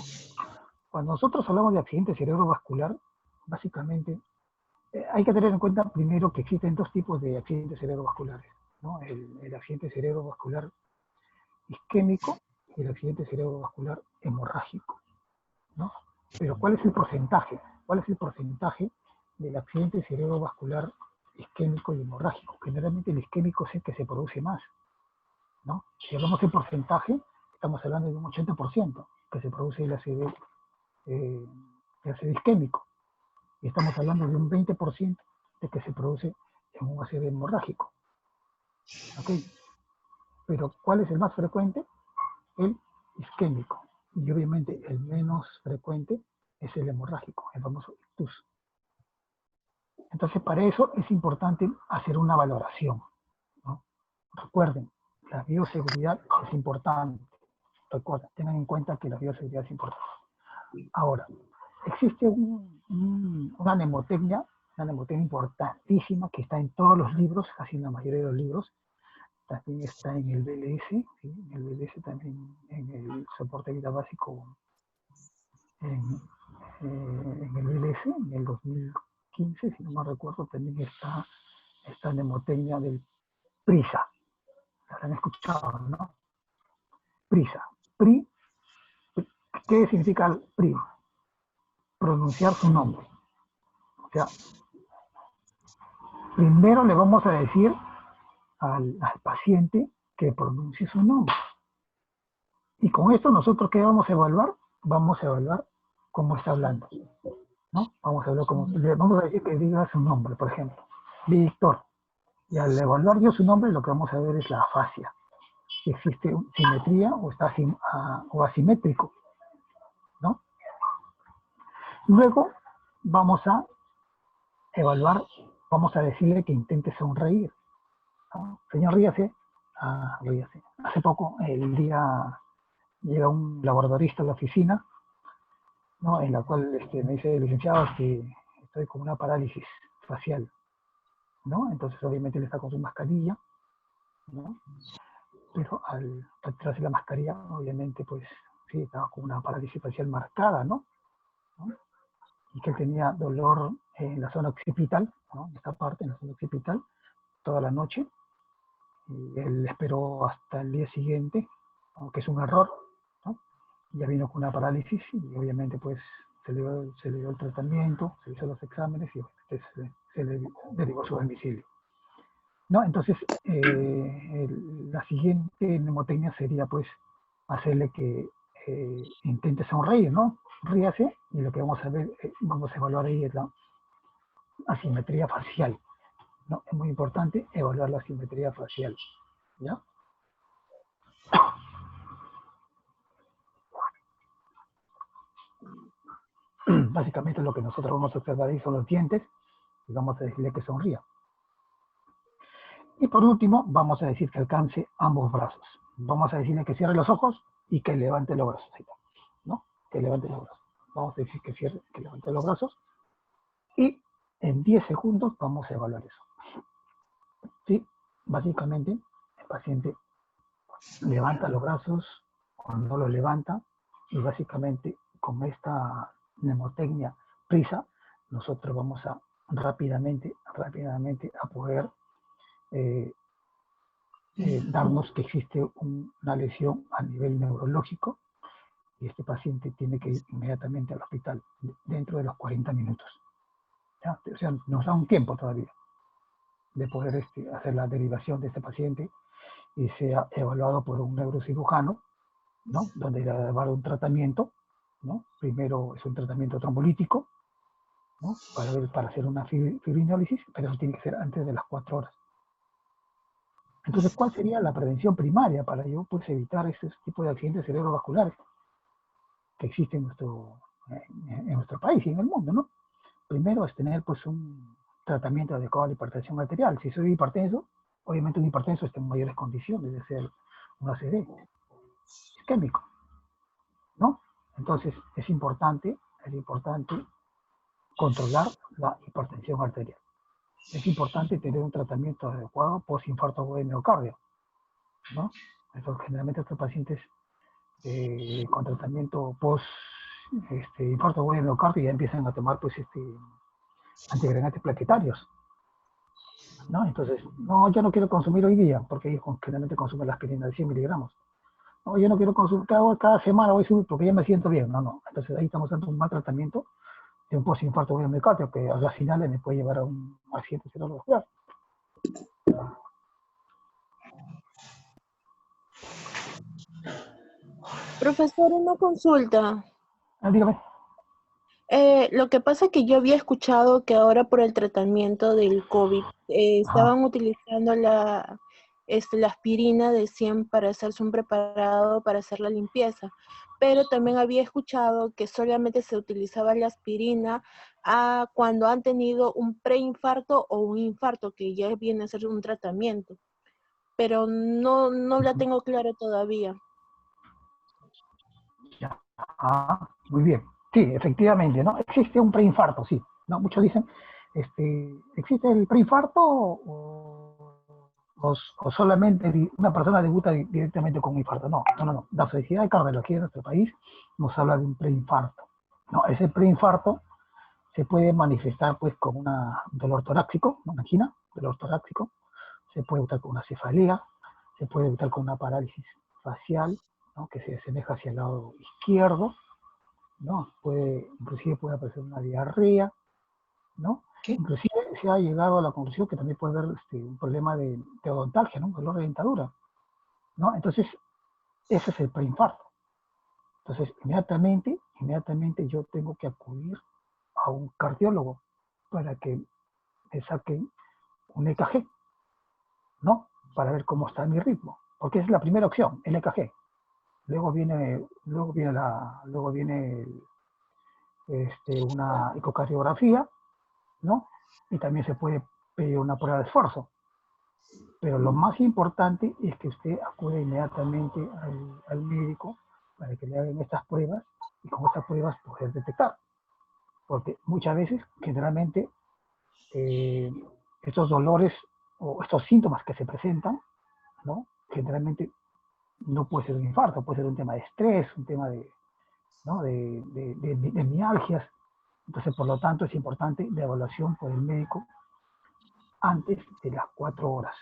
Cuando nosotros hablamos de accidente cerebrovascular, básicamente hay que tener en cuenta primero que existen dos tipos de accidentes cerebrovasculares, ¿no? El accidente cerebrovascular isquémico y el accidente cerebrovascular hemorrágico, ¿no? Pero ¿cuál es el porcentaje? ¿Cuál es el porcentaje del accidente cerebrovascular isquémico y hemorrágico? Generalmente el isquémico es el que se produce más, ¿no? Si hablamos de porcentaje, estamos hablando de un 80% que se produce el ACV isquémico. Y estamos hablando de un 20% de que se produce en un ACV hemorrágico. ¿Ok? Pero ¿cuál es el más frecuente? El isquémico. Y obviamente el menos frecuente es el hemorrágico, el famoso ictus. Entonces para eso es importante hacer una valoración, ¿no? Recuerden, la bioseguridad es importante. Recuerden, tengan en cuenta que la bioseguridad es importante. Ahora, existe una mnemotecnia importantísima que está en todos los libros, casi en la mayoría de los libros. También está en el BLS, ¿sí? En el BLS también, en el soporte de vida básico, en el BLS, en el 2015, si no me recuerdo, también está esta mnemotecnia del PRISA. La habrán escuchado, ¿no? PRISA. ¿Qué significa el PRI? Pronunciar su nombre. O sea, primero le vamos a decir al paciente que pronuncie su nombre. Y con esto nosotros, ¿qué vamos a evaluar? Vamos a evaluar cómo está hablando, ¿no? Vamos a decir que diga su nombre, por ejemplo, Víctor. Y al evaluar yo su nombre, lo que vamos a ver es la afasia. Si existe simetría o está o asimétrico, ¿no? Luego vamos a evaluar, vamos a decirle que intente sonreír, ¿no? Señor, ríase. Ríase. Hace poco, llega un laboratorista a la oficina, ¿no? En la cual me dice, licenciado, que estoy con una parálisis facial, ¿no? Entonces obviamente él está con su mascarilla, ¿no? Pero al retirarse la mascarilla, obviamente, pues sí, estaba con una parálisis facial marcada, ¿no? Y que él tenía dolor en la zona occipital, ¿no? En esta parte, en la zona occipital, toda la noche. Y él esperó hasta el día siguiente, aunque es un error, ¿no? Ya vino con una parálisis y obviamente pues se le dio el tratamiento, se hizo los exámenes y se le derivó su domicilio, ¿no? Entonces la siguiente mnemotecnia sería pues hacerle que intente sonreír, ¿no? Ríase, y lo que vamos a ver, vamos a evaluar ahí es la asimetría facial, ¿no? Es muy importante evaluar la asimetría facial, ¿ya? Básicamente lo que nosotros vamos a observar ahí son los dientes y vamos a decirle que sonría. Y por último, vamos a decir que alcance ambos brazos. Vamos a decirle que cierre los ojos y que levante los brazos, ¿no? Que levante los brazos. Vamos a decir que cierre, que levante los brazos. Y en 10 segundos vamos a evaluar eso. ¿Sí? Básicamente, el paciente levanta los brazos o no los levanta, y básicamente con esta mnemotecnia PRISA, nosotros vamos a rápidamente a poder darnos que existe una lesión a nivel neurológico y este paciente tiene que ir inmediatamente al hospital dentro de los 40 minutos. ¿Ya? O sea, nos da un tiempo todavía. de poder hacer la derivación de este paciente y sea evaluado por un neurocirujano, ¿no? Donde le va a dar un tratamiento, ¿no? Primero es un tratamiento trombolítico, ¿no? Para hacer una fibrinólisis, pero eso tiene que ser antes de las 4 horas. Entonces, ¿cuál sería la prevención primaria para yo pues, evitar este tipo de accidentes cerebrovasculares que existen en nuestro país y en el mundo, ¿no? Primero es tener pues un tratamiento adecuado de hipertensión arterial. Si soy hipertenso, obviamente un hipertenso está en mayores condiciones de ser un ACV isquémico, ¿no? Entonces es importante controlar la hipertensión arterial. Es importante tener un tratamiento adecuado post-infarto agudo de miocardio, ¿no? Entonces, generalmente estos pacientes con tratamiento post-infarto agudo de miocardio ya empiezan a tomar pues antiagregantes plaquetarios, ¿no? Entonces, no, yo no quiero consumir hoy día, porque ellos generalmente consumen la aspirina de 100 miligramos. No, yo no quiero consumir, cada semana voy a subir porque ya me siento bien. No, no. Entonces ahí estamos dando un mal tratamiento de un post-infarto de miocardio que a las finales me puede llevar a un accidente cerebrovascular. Profesor, una consulta. Dígame. Lo que pasa es que yo había escuchado que ahora por el tratamiento del COVID estaban utilizando la aspirina de 100 para hacerse un preparado para hacer la limpieza, pero también había escuchado que solamente se utilizaba la aspirina cuando han tenido un preinfarto o un infarto, que ya viene a ser un tratamiento, pero no la tengo clara todavía. Ya. Muy bien. Sí, efectivamente, ¿no? Existe un preinfarto, sí. ¿No? Muchos dicen, ¿existe el preinfarto o solamente una persona debuta directamente con un infarto? No. La Sociedad de Cardiología de nuestro país nos habla de un preinfarto. No, ese preinfarto se puede manifestar pues con un dolor torácico, una angina, dolor torácico, se puede debutar con una cefalea, se puede debutar con una parálisis facial, ¿no? Que se asemeja hacia el lado izquierdo, ¿no? Inclusive puede aparecer una diarrea, ¿no? ¿Qué? Inclusive se ha llegado a la conclusión que también puede haber un problema de odontalgia, ¿no? Un dolor de dentadura, ¿no? Entonces, ese es el preinfarto. Entonces, inmediatamente yo tengo que acudir a un cardiólogo para que me saquen un EKG, ¿no? Para ver cómo está mi ritmo, porque esa es la primera opción, el EKG. Luego viene una ecocardiografía, ¿no? Y también se puede pedir una prueba de esfuerzo. Pero lo más importante es que usted acude inmediatamente al médico para que le hagan estas pruebas y con estas pruebas poder detectar. Porque muchas veces, generalmente, estos dolores o estos síntomas que se presentan, ¿no? Generalmente no puede ser un infarto, puede ser un tema de estrés, un tema ¿no? de mialgias. Entonces, por lo tanto, es importante la evaluación por el médico antes de las 4 horas.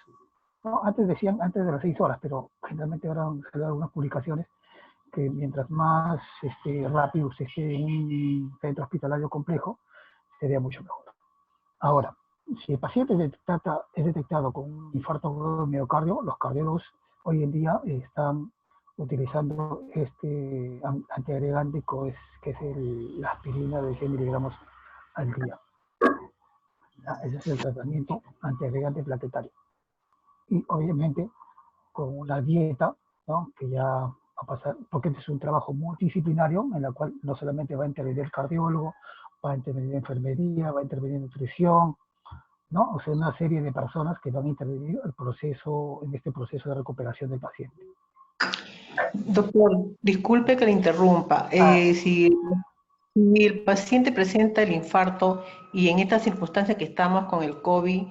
No, antes decían antes de las 6 horas, pero generalmente ahora han salido algunas publicaciones que mientras más rápido se esté en un centro hospitalario complejo, sería mucho mejor. Ahora, si el paciente es detectado con un infarto agudo de miocardio, los cardiólogos hoy en día están utilizando antiagregante que es la aspirina de 100 miligramos al día. Ese es el tratamiento antiagregante plaquetario. Y obviamente con una dieta, ¿no? Que ya va a pasar, porque este es un trabajo multidisciplinario en el cual no solamente va a intervenir el cardiólogo, va a intervenir enfermería, va a intervenir nutrición, ¿no? O sea, una serie de personas que van a intervenir en este proceso de recuperación del paciente. Doctor, disculpe que le interrumpa. Si el paciente presenta el infarto y en esta circunstancia que estamos con el COVID,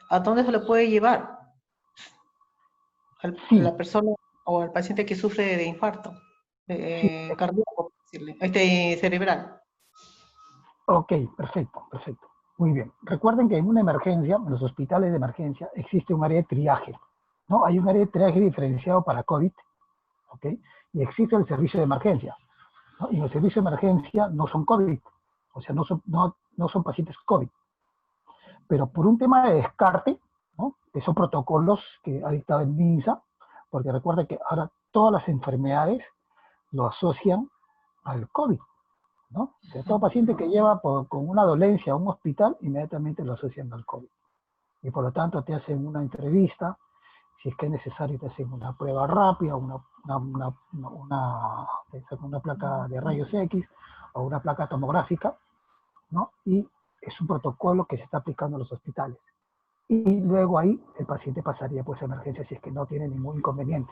¿a dónde se lo puede llevar? Sí. La persona o al paciente que sufre de infarto cardíaco, cerebral. Ok, perfecto. Muy bien. Recuerden que en una emergencia, en los hospitales de emergencia, existe un área de triaje, ¿no? Hay un área de triaje diferenciado para COVID, ¿ok? Y existe el servicio de emergencia, ¿no? Y en el servicio de emergencia no son COVID, o sea, no son pacientes COVID. Pero por un tema de descarte, ¿no? Que son protocolos que ha dictado el MINSA, porque recuerda que ahora todas las enfermedades lo asocian al COVID, ¿no? O sea, todo paciente que lleva con una dolencia a un hospital, inmediatamente lo asocian al COVID. Y por lo tanto te hacen una entrevista, si es que es necesario te hacen una prueba rápida, una placa de rayos X o una placa tomográfica, ¿no? Y es un protocolo que se está aplicando en los hospitales. Y luego ahí el paciente pasaría pues a emergencia si es que no tiene ningún inconveniente.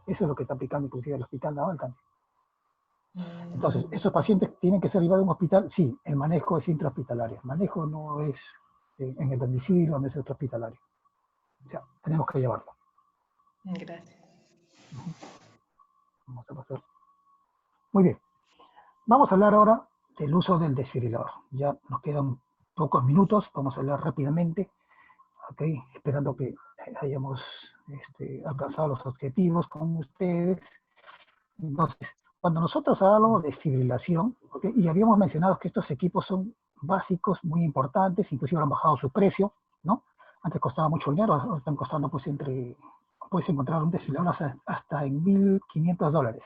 Eso es lo que está aplicando inclusive el hospital Navalcante. Entonces, ¿esos pacientes tienen que ser llevados a un hospital? Sí, el manejo es intrahospitalario. El manejo no es en el domicilio, no es extrahospitalario. O sea, tenemos que llevarlo. Gracias. Vamos a pasar. Muy bien. Vamos a hablar ahora del uso del desfibrilador. Ya nos quedan pocos minutos, vamos a hablar rápidamente, ¿okay? Esperando que hayamos alcanzado los objetivos con ustedes. Entonces, cuando nosotros hablamos de fibrilación, ¿okay? Y habíamos mencionado que estos equipos son básicos, muy importantes, inclusive han bajado su precio, ¿no? Antes costaba mucho dinero, ahora están costando pues puedes encontrar un desfibrilador hasta en $1.500.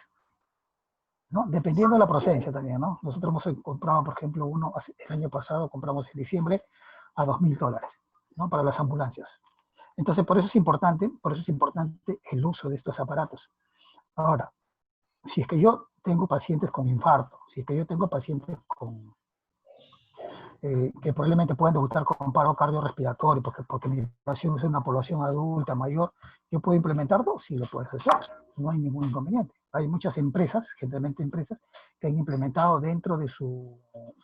¿No? Dependiendo de la procedencia también, ¿no? Nosotros hemos comprado, por ejemplo, uno el año pasado, compramos en diciembre a $2.000, ¿no? Para las ambulancias. Entonces, por eso es importante el uso de estos aparatos. Ahora, si es que yo tengo pacientes con infarto, si es que yo tengo pacientes que probablemente pueden debutar con paro cardiorrespiratorio, porque mi población es una población adulta, mayor, ¿yo puedo implementarlo? Sí, lo puedes hacer, no hay ningún inconveniente. Hay muchas empresas, generalmente empresas, que han implementado dentro de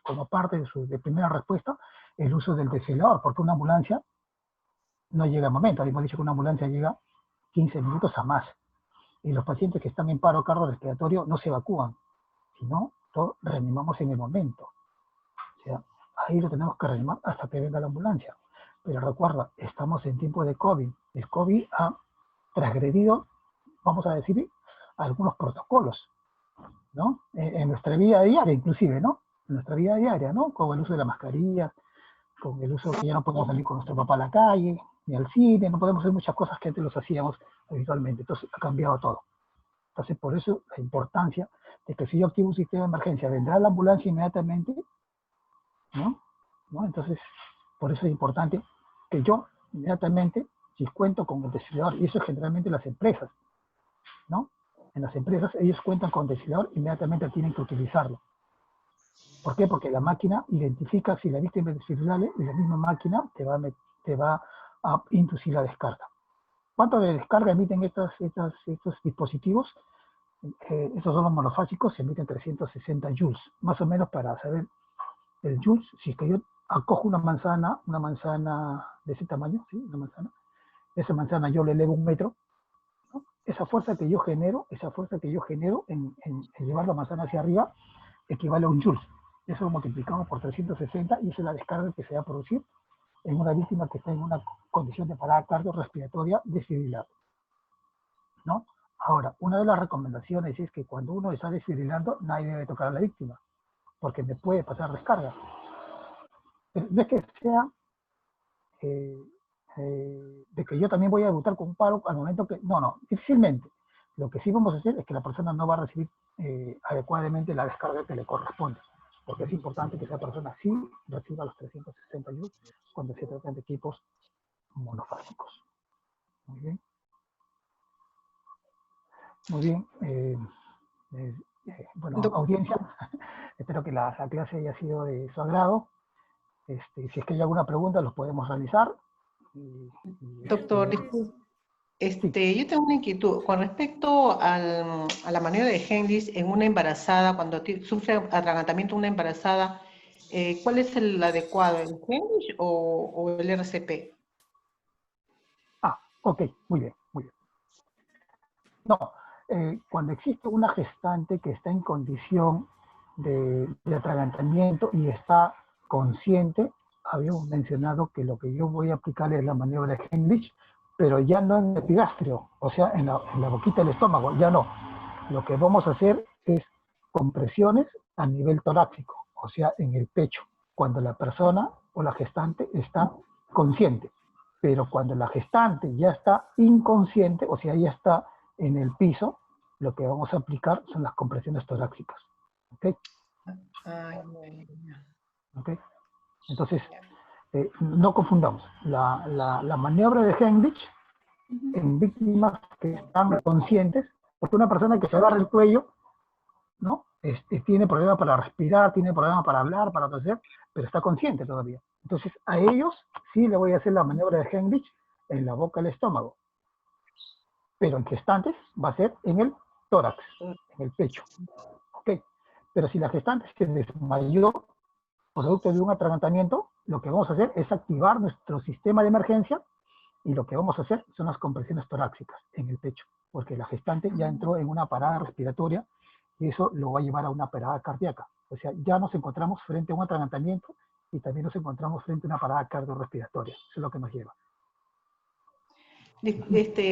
como parte de primera respuesta, el uso del desfibrilador, porque una ambulancia no llega al momento. Habíamos dicho que una ambulancia llega 15 minutos a más. Y los pacientes que están en paro cardiorrespiratorio no se evacúan, sino lo reanimamos en el momento. O sea, ahí lo tenemos que reanimar hasta que venga la ambulancia. Pero recuerda, estamos en tiempo de COVID. El COVID ha transgredido, vamos a decir, algunos protocolos, ¿no? En nuestra vida diaria, inclusive, ¿no? En nuestra vida diaria, ¿no? Con el uso de la mascarilla, con el uso que ya no podemos salir con nuestro papá a la calle, ni al cine, no podemos hacer muchas cosas que antes los hacíamos habitualmente. Entonces ha cambiado todo. Entonces, por eso la importancia de que si yo activo un sistema de emergencia, vendrá la ambulancia inmediatamente, ¿no? Entonces, por eso es importante que yo inmediatamente, si cuento con el desfibrilador, y eso es generalmente las empresas, ¿no? En las empresas ellos cuentan con desfibrilador, inmediatamente tienen que utilizarlo. ¿Por qué? Porque la máquina identifica si la víctima es desfibrilable y la misma máquina te va a inducir la descarga. ¿Cuánto de descarga emiten estos dispositivos? Estos son los monofásicos, se emiten 360 joules, más o menos. Para saber el joules, si es que yo acojo una manzana de ese tamaño, ¿sí? Una manzana, esa manzana yo le elevo 1 metro, ¿no? Esa fuerza que yo genero en llevar la manzana hacia arriba, equivale a 1 joules. Eso lo multiplicamos por 360 y esa es la descarga que se va a producir en una víctima que está en una condición de parada cardiorrespiratoria desfibrilada, ¿no? Ahora, una de las recomendaciones es que cuando uno está desfibrilando, nadie debe tocar a la víctima, porque me puede pasar descarga. Pero no es que sea de que yo también voy a debutar con un paro al momento que... No, difícilmente. Lo que sí vamos a hacer es que la persona no va a recibir adecuadamente la descarga que le corresponde, porque es importante que esa persona sí reciba los 360 joules cuando se tratan de equipos monofásicos. Muy bien. Muy bien. Bueno, audiencia, espero que la clase haya sido de su agrado. Si es que hay alguna pregunta, los podemos realizar. Doctor, disculpe, yo tengo una inquietud con respecto a la maniobra de Heimlich en una embarazada, cuando sufre atragantamiento una embarazada, ¿cuál es el adecuado, el Heimlich o el RCP? Ok, muy bien. No, cuando existe una gestante que está en condición de atragantamiento y está consciente, habíamos mencionado que lo que yo voy a aplicar es la maniobra de Heimlich, pero ya no en el epigastrio, o sea, en la boquita del estómago, ya no. Lo que vamos a hacer es compresiones a nivel torácico, o sea, en el pecho, cuando la persona o la gestante está consciente. Pero cuando la gestante ya está inconsciente, o sea, ya está en el piso, lo que vamos a aplicar son las compresiones torácicas. ¿Ok? Ay, bueno. ¿Ok? Entonces, no confundamos. La maniobra de Heimlich en víctimas que están conscientes, porque una persona que se agarra el cuello, ¿no? Tiene problemas para respirar, tiene problemas para hablar, para toser, pero está consciente todavía. Entonces, a ellos sí le voy a hacer la maniobra de Heimlich en la boca, el estómago. Pero en gestantes va a ser en el tórax, en el pecho. ¿Ok? Pero si la gestante se desmayó producto de un atragantamiento, lo que vamos a hacer es activar nuestro sistema de emergencia y lo que vamos a hacer son las compresiones torácicas en el pecho, porque la gestante ya entró en una parada respiratoria y eso lo va a llevar a una parada cardíaca. O sea, ya nos encontramos frente a un atragantamiento y también nos encontramos frente a una parada cardiorrespiratoria. Eso es lo que nos lleva.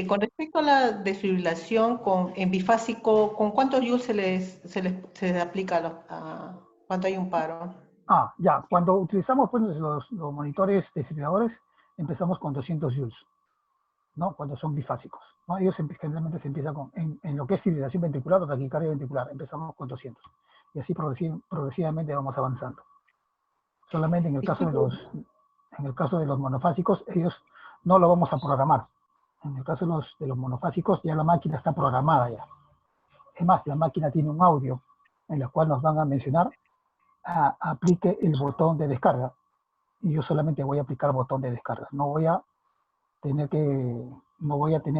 Con respecto a la desfibrilación en bifásico, ¿con cuántos joules se les aplica cuando hay un paro? Ya, cuando utilizamos pues, los monitores desfibriladores, empezamos con 200 joules, ¿no? Cuando son bifásicos, ¿no? Ellos generalmente se empieza en lo que es fibrilación ventricular o taquicardia ventricular, empezamos con 200. Y así progresivamente vamos avanzando. Solamente en el caso de los monofásicos, ellos no lo vamos a programar. En el caso de los monofásicos, ya la máquina está programada ya. Es más, la máquina tiene un audio en el cual nos van a mencionar aplique el botón de descarga. Y yo solamente voy a aplicar el botón de descarga. No voy a tener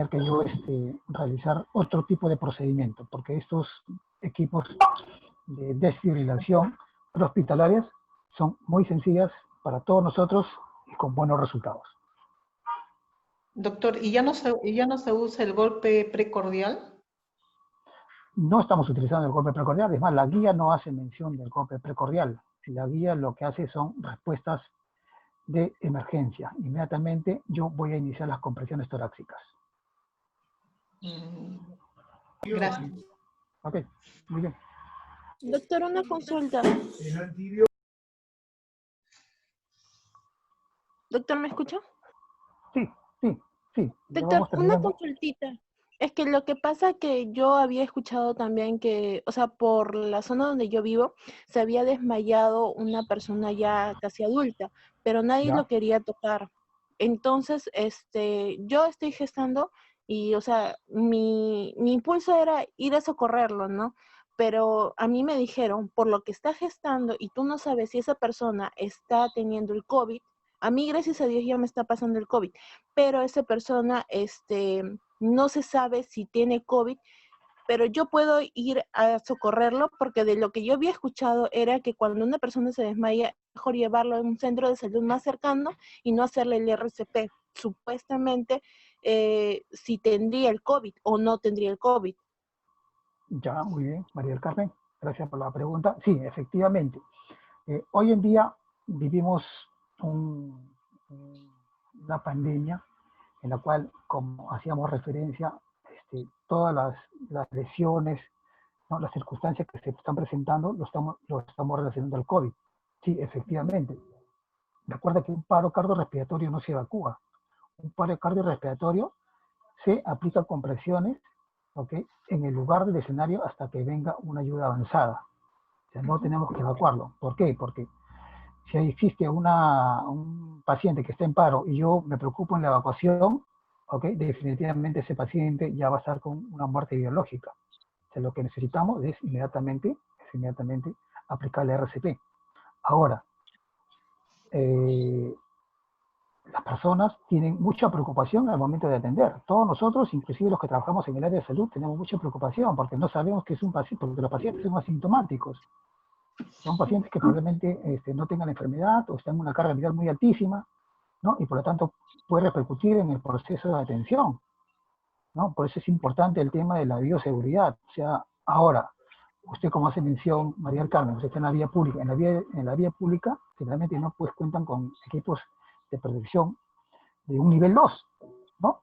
que yo realizar otro tipo de procedimiento, porque estos equipos de desfibrilación prehospitalarias son muy sencillas para todos nosotros y con buenos resultados. Doctor, ¿y ya no se usa el golpe precordial? No estamos utilizando el golpe precordial, es más, la guía no hace mención del golpe precordial. La guía lo que hace son respuestas de emergencia. Inmediatamente yo voy a iniciar las compresiones torácicas. Gracias. Ok, muy bien. Doctor, una consulta. Doctor, ¿me escucha? Sí. Doctor, una consultita. Es que lo que pasa que yo había escuchado también que, o sea, por la zona donde yo vivo, se había desmayado una persona ya casi adulta, pero nadie lo quería tocar. Entonces, yo estoy gestando y, o sea, mi impulso era ir a socorrerlo, ¿no? Pero a mí me dijeron, por lo que está gestando y tú no sabes si esa persona está teniendo el COVID, a mí, gracias a Dios, ya me está pasando el COVID, pero esa persona, no se sabe si tiene COVID, pero yo puedo ir a socorrerlo porque de lo que yo había escuchado era que cuando una persona se desmaya, mejor llevarlo a un centro de salud más cercano y no hacerle el RCP, supuestamente si tendría el COVID o no tendría el COVID. Ya, muy bien, María del Carmen, gracias por la pregunta. Sí, efectivamente. Hoy en día vivimos una pandemia en la cual, como hacíamos referencia, todas las lesiones, ¿no? Las circunstancias que se están presentando lo estamos relacionando al COVID. Sí, efectivamente. Recuerda que un paro cardiorrespiratorio no se evacúa. Un paro cardiorrespiratorio se aplica compresiones, ¿ok?, en el lugar del escenario hasta que venga una ayuda avanzada. O sea, no tenemos que evacuarlo. ¿Por qué? Porque si existe un paciente que está en paro y yo me preocupo en la evacuación, ¿okay?, definitivamente ese paciente ya va a estar con una muerte biológica. O sea, lo que necesitamos es inmediatamente aplicar la RCP. Ahora, las personas tienen mucha preocupación al momento de atender. Todos nosotros, inclusive los que trabajamos en el área de salud, tenemos mucha preocupación porque no sabemos que es un paciente, porque los pacientes son asintomáticos. Son pacientes que probablemente no tengan la enfermedad o están en una carga viral muy altísima, ¿no? Y por lo tanto puede repercutir en el proceso de atención, ¿no? Por eso es importante el tema de la bioseguridad. O sea, ahora, usted como hace mención, María del Carmen, usted está en la vía pública. En la vía pública, generalmente no pues cuentan con equipos de protección de un nivel 2, ¿no?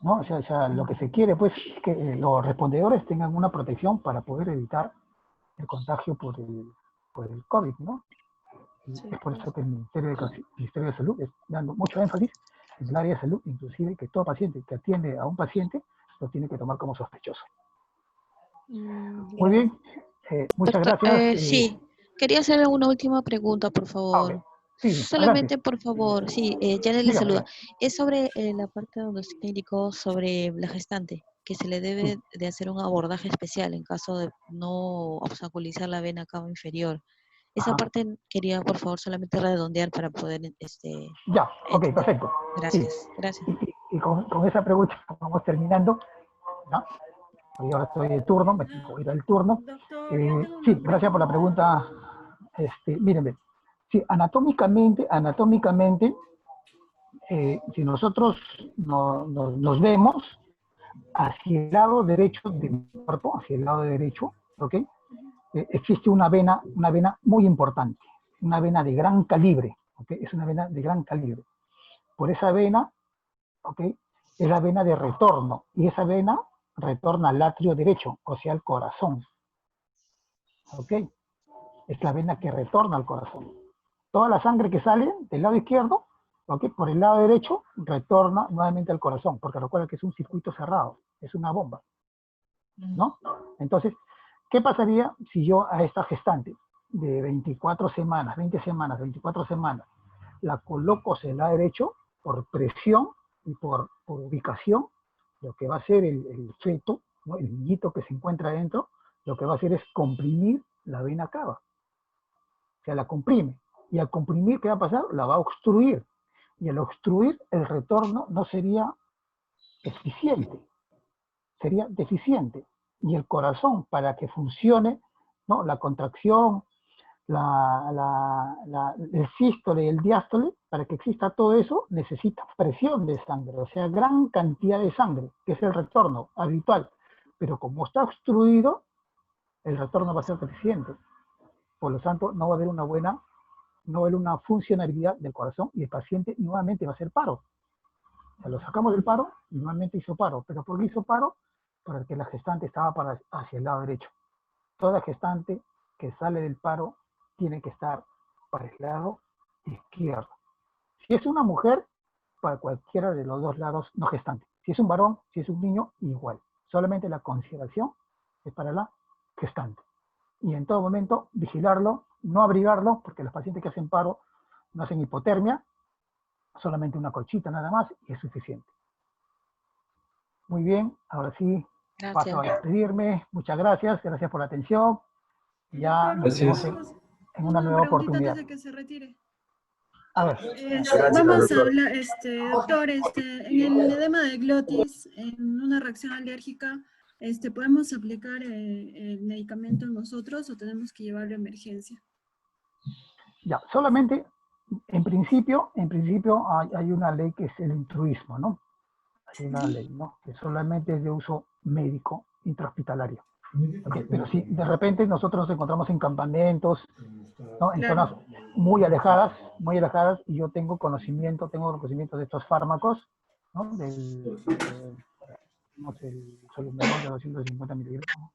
O sea, lo que se quiere pues es que los respondedores tengan una protección para poder evitar el contagio por el COVID, ¿no? Y sí, es por eso que el Ministerio de Salud está dando mucho énfasis en el área de salud, inclusive que todo paciente que atiende a un paciente lo tiene que tomar como sospechoso. Muy bien, muchas Doctor, gracias. sí, quería hacerle una última pregunta, por Ok, favor. sí, adelante, Solamente, por favor, sí, Janet le dígame. saluda. Es sobre la parte donde usted indicó sobre la gestante, que se le debe de hacer un abordaje especial en caso de no obstaculizar la vena cava inferior. Esa Ajá. parte quería, por favor, solamente redondear para poder Ya, ok, entender. perfecto. Sí, Gracias, gracias. y con esa pregunta vamos terminando, ¿no? Porque ahora estoy de turno, me tengo que ir al turno. Doctor, yo tengo Sí, una gracias por la pregunta. pregunta. Mírenme, sí, anatómicamente, si nosotros nos vemos hacia el lado derecho del cuerpo, hacia el lado derecho, ¿ok? Existe una vena muy importante, una vena de gran calibre, ¿ok? Es una vena de gran calibre. Por esa vena, ¿ok? Es la vena de retorno, y esa vena retorna al atrio derecho, o sea, al corazón, ¿ok? Es la vena que retorna al corazón. Toda la sangre que sale del lado izquierdo, ¿ok? Por el lado derecho, retorna nuevamente al corazón, porque recuerda que es un circuito cerrado, es una bomba, ¿no? Entonces, ¿qué pasaría si yo a esta gestante de 24 semanas, 20 semanas, 24 semanas, la coloco hacia el lado derecho por presión y por ubicación? Lo que va a hacer el feto, ¿no? El niñito que se encuentra dentro, lo que va a hacer es comprimir la vena cava. O sea, la comprime. Y al comprimir, ¿qué va a pasar? La va a obstruir. Y al obstruir, el retorno no sería eficiente, sería deficiente. Y el corazón, para que funcione, ¿no? La contracción, el sístole y el diástole, para que exista todo eso, necesita presión de sangre, o sea, gran cantidad de sangre, que es el retorno habitual. Pero como está obstruido, el retorno va a ser deficiente. Por lo tanto, no va a haber no va a haber una funcionalidad del corazón y el paciente nuevamente va a hacer paro. O sea, lo sacamos del paro y nuevamente hizo paro. ¿Pero por qué hizo paro? Porque la gestante estaba hacia el lado derecho. Toda gestante que sale del paro tiene que estar para el lado izquierdo. Si es una mujer, para cualquiera de los dos lados no gestante. Si es un varón, si es un niño, igual. Solamente la consideración es para la gestante. Y en todo momento vigilarlo, no abrigarlo, porque los pacientes que hacen paro no hacen hipotermia, solamente una colchita nada más y es suficiente. Muy bien, ahora sí paso a Gracias. despedirme. Muchas gracias por la atención. Ya Doctor, nos vemos en una nueva preguntita antes oportunidad. de que se retire. A ver. Vamos a hablar, doctor, en el edema de glotis, en una reacción alérgica, ¿podemos aplicar el medicamento nosotros o tenemos que llevarlo a emergencia? Ya, solamente, en principio hay una ley que es el intruismo, ¿no? Hay una ley, ¿no? Que solamente es de uso médico intrahospitalario. Okay, pero si de repente nosotros nos encontramos en campamentos, ¿no? En Claro. zonas muy alejadas, y yo tengo conocimiento de estos fármacos, ¿no? El Solumeron de 250 miligramos,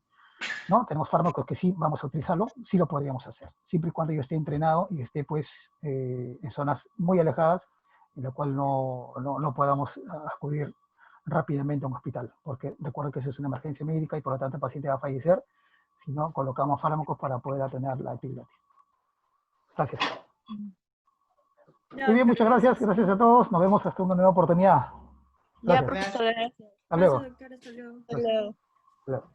¿no? Tenemos fármacos que sí vamos a utilizarlo, sí lo podríamos hacer, siempre y cuando yo esté entrenado y esté pues en zonas muy alejadas, en la cual no podamos acudir rápidamente a un hospital, porque recuerden que eso es una emergencia médica y por lo tanto el paciente va a fallecer si no colocamos fármacos para poder atender la epiglotis. Gracias. Muy bien, muchas gracias a todos, nos vemos hasta una nueva oportunidad. Ya, Gracias. profesor, gracias. Hasta luego. Gracias, doctor, hasta luego. Hasta luego. Hasta luego.